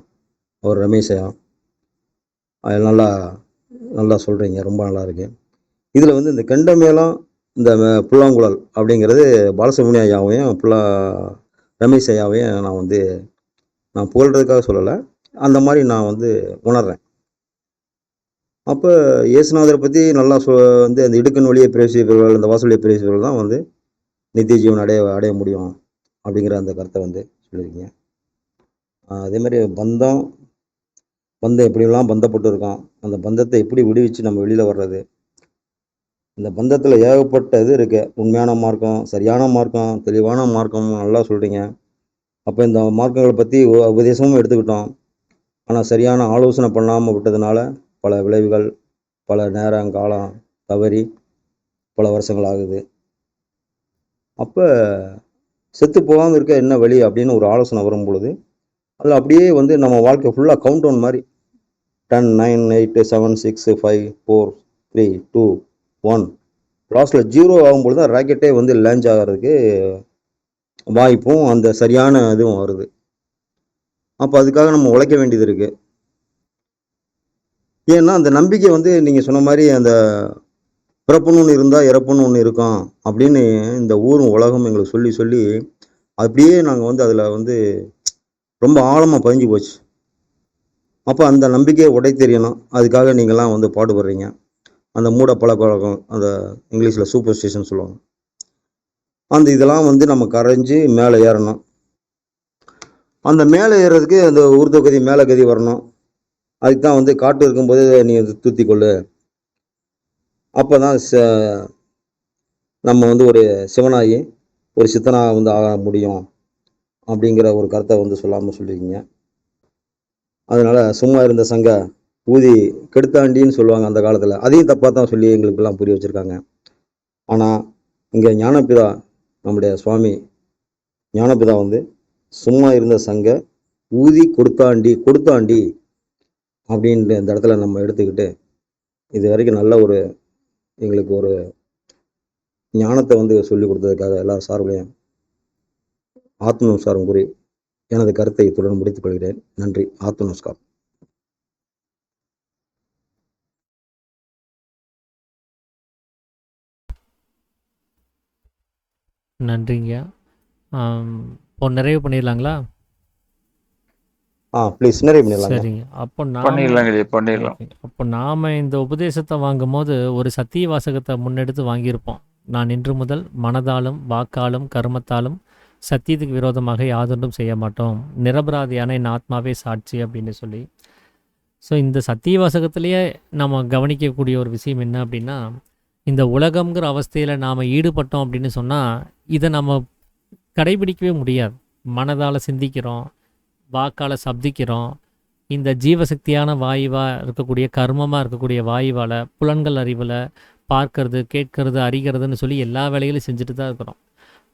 அவர் ரமேஷ் ஐயா, அது நல்லா சொல்கிறீங்க, ரொம்ப நல்லா இருக்கு. இதில் இந்த கெண்டமேளம், இந்த புல்லாங்குழல் அப்படிங்கிறது பாலசுப்ரமணிய ஐயாவையும் ரமேஷ் ஐயாவையும் நான் புகழ்கிறதுக்காக சொல்லலை, அந்த மாதிரி நான் உணர்றேன். அப்போ இயேசுநாதரை பற்றி நல்லா அந்த இடுக்கண் வழியை பிரவேசிப்பவர்கள், இந்த வாசல் வழியை பிரவேசிப்பவர்கள் தான் நித்திய ஜீவன் அடைய முடியும் அப்படிங்கிற அந்த கருத்தை சொல்லியிருக்கீங்க. அதே மாதிரி பந்தம் எப்படிலாம் பந்தப்பட்டு இருக்கோம், அந்த பந்தத்தை எப்படி விடுவிச்சு நம்ம வெளியில் வர்றது, இந்த பந்தத்தில் ஏகப்பட்ட இது இருக்கு. உண்மையான மார்க்கம், சரியான மார்க்கம், தெளிவான மார்க்கம் நல்லா சொல்கிறீங்க. அப்போ இந்த மார்க்கங்களை பற்றி உபதேசமும் எடுத்துக்கிட்டோம். ஆனால் சரியான ஆலோசனை பண்ணாமல் விட்டதுனால பல விளைவுகள், பல நேரம் காலம் தவறி பல வருஷங்கள் ஆகுது. அப்போ செத்து போகாமல் இருக்க என்ன வழி அப்படின்னு ஒரு ஆலோசனை வரும் பொழுது அதில் அப்படியே நம்ம வாழ்க்கை ஃபுல்லாக கவுண்ட் டவுன் மாதிரி 10, 9, 8, 7, 6, 5, 4, 3, 2, 1 லாஸ்ட்டில் 0 ஆகும்பொழுது தான் ராக்கெட்டே லான்ச் ஆகிறதுக்கு வாய்ப்பும் அந்த சரியான இதுவும் வருது. அப்போ அதுக்காக நம்ம உழைக்க வேண்டியது இருக்குது. ஏன்னா அந்த நம்பிக்கை நீங்கள் சொன்ன மாதிரி அந்த பிறப்புன்னு ஒன்று இருந்தால் இறப்புன்னு ஒன்று இருக்கும் அப்படின்னு இந்த ஊரும் உலகம் எங்களுக்கு சொல்லி சொல்லி அப்படியே நாங்கள் வந்து அதில் வந்து ரொம்ப ஆழமாக பதிஞ்சு போச்சு. அப்போ அந்த நம்பிக்கையை உடை தெரியணும், அதுக்காக நீங்கள்லாம் வந்து பாடுபடுறீங்க. அந்த மூட பழக்கவழக்கம், அந்த இங்கிலீஷில் சூப்பர்ஸ்டிஷன் சொல்லுவாங்க, அந்த இதெல்லாம் வந்து நம்ம கரைஞ்சி மேலே ஏறணும். அந்த மேலே ஏறுறதுக்கு அந்த ஊர்த கதி மேலே கதி வரணும். அதுக்கு தான் வந்து காட்டு இருக்கும்போது நீ தூத்திக்கொள்ளு, அப்போ தான் நம்ம வந்து ஒரு சிவனாகி ஒரு சித்தனாக வந்து ஆக முடியும் அப்படிங்கிற ஒரு கருத்தை வந்து சொல்லாமல் சொல்லியிருக்கீங்க. அதனால் சும்மா இருந்த சங்க ஊதி கெடுத்தாண்டின்னு சொல்லுவாங்க அந்த காலத்தில், அதையும் தப்பாக தான் சொல்லி எங்களுக்கெல்லாம் புரிய வச்சுருக்காங்க. ஆனால் இங்கே ஞானபிதா, நம்முடைய சுவாமி ஞானபிதா வந்து சும்மா இருந்த சங்க ஊதி கொடுத்தாண்டி அப்படின்ட்டு இந்த இடத்துல நம்ம எடுத்துக்கிட்டு இது வரைக்கும் நல்ல ஒரு எங்களுக்கு ஒரு ஞானத்தை வந்து சொல்லிக் கொடுத்ததுக்காக எல்லா சார்பிலையும் ஆத்ம நமஸ்காரம் கூறி எனது கருத்தை இத்துடன் முடித்துக் கொள்கிறேன். நன்றி. ஆத்ம நமஸ்காரம். நன்றிங்க. இப்போ நிறைவு பண்ணிடலாங்களா? ப்ளீஸ் நிறைவு பண்ணிடலாங்க. சரிங்க. அப்போ பண்ணிடலாம். அப்போ நாம் இந்த உபதேசத்தை வாங்கும்போது ஒரு சத்திய வாசகத்தை முன்னெடுத்து வாங்கியிருப்போம். நான் இன்று முதல் மனதாலும் வாக்காலும் கர்மத்தாலும் சத்தியத்துக்கு விரோதமாக யாதொன்றும் செய்ய மாட்டோம், நிரபராதியான என் ஆத்மாவே சாட்சி அப்படின்னு சொல்லி. ஸோ இந்த சத்திய வாசகத்திலேயே நம்ம கவனிக்கக்கூடிய ஒரு விஷயம் என்ன அப்படின்னா, இந்த உலகம்ங்கிற அவஸ்தையில் நாம் ஈடுபட்டோம் அப்படின்னு சொன்னால் இதை நம்ம கடைபிடிக்கவே முடியாது. மனதால் சிந்திக்கிறோம், வாக்கால் சப்திக்கிறோம், இந்த ஜீவசக்தியான வாயுவாக இருக்கக்கூடிய கர்மமாக இருக்கக்கூடிய வாயுவால் புலன்கள் அறிவில் பார்க்கறது கேட்கறது அறிகிறதுன்னு சொல்லி எல்லா வேலைகளையும் செஞ்சுட்டு தான் இருக்கிறோம்.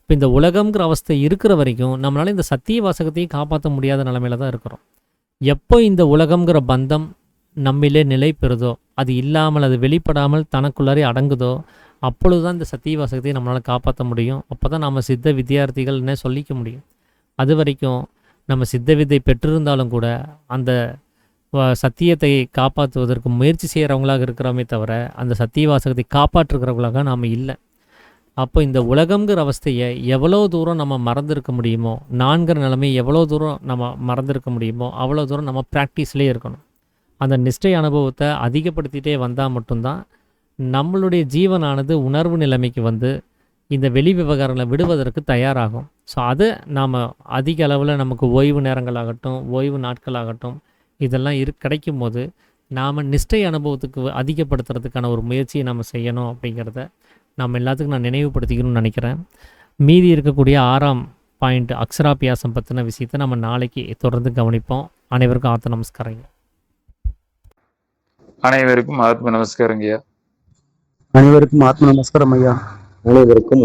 இப்போ இந்த உலகம்ங்கிற அவஸ்தை இருக்கிற வரைக்கும் நம்மளால் இந்த சத்திய வாசகத்தையும் காப்பாற்ற முடியாத நிலமையில தான் இருக்கிறோம். எப்போ இந்த உலகம்ங்கிற பந்தம் நம்மிலே நிலை பெறுதோ, அது இல்லாமல் அது வெளிப்படாமல் தனக்குள்ளாரே அடங்குதோ, அப்பொழுது தான் இந்த சத்திய வாசகத்தை நம்மளால் காப்பாற்ற முடியும். அப்போ தான் நம்ம சித்த வித்தியார்த்திகள்னு சொல்லிக்க முடியும். அது வரைக்கும் நம்ம சித்த வித்தை பெற்றிருந்தாலும் கூட அந்த சத்தியத்தை காப்பாற்றுவதற்கு முயற்சி செய்கிறவங்களாக இருக்கிறோமே தவிர அந்த சத்திய வாசகத்தை காப்பாற்றுகிறவங்களாக நாம் இல்லை. அப்போ இந்த உலகம்ங்கிற அவஸ்தையை எவ்வளோ தூரம் நம்ம மறந்துருக்க முடியுமோ, நான்கிற நிலைமையை எவ்வளோ தூரம் நம்ம மறந்துருக்க முடியுமோ அவ்வளோ தூரம் நம்ம ப்ராக்டிஸ்லேயே இருக்கணும். அந்த நிஷ்டை அனுபவத்தை அதிகப்படுத்திகிட்டே வந்தால் மட்டும்தான் நம்மளுடைய ஜீவனானது உணர்வு நிலைமைக்கு வந்து இந்த வெளி விவகாரங்களை விடுவதற்கு தயாராகும். ஸோ அது நாம் அதிக அளவில் நமக்கு ஓய்வு நேரங்களாகட்டும் ஓய்வு நாட்களாகட்டும் இதெல்லாம் கிடைக்கும் போது நாம் நிஷ்டை அனுபவத்துக்கு அதிகப்படுத்துறதுக்கான ஒரு முயற்சியை நம்ம செய்யணும் அப்படிங்கிறத நம்ம எல்லாத்துக்கும் நான் நினைவுபடுத்திக்கணும்னு நினைக்கிறேன். மீதி இருக்கக்கூடிய 6ஆம் பாயிண்ட் அக்ஷராபியாசம் பற்றின விஷயத்தை நம்ம நாளைக்கு தொடர்ந்து கவனிப்போம். அனைவருக்கும் ஆத்ம நமஸ்காரங்க. அனைவருக்கும் ஆத்ம நமஸ்காரங்கய்யா. அனைவருக்கும் ஆத்ம நமஸ்காரம் ஐயா. அனைவருக்கும்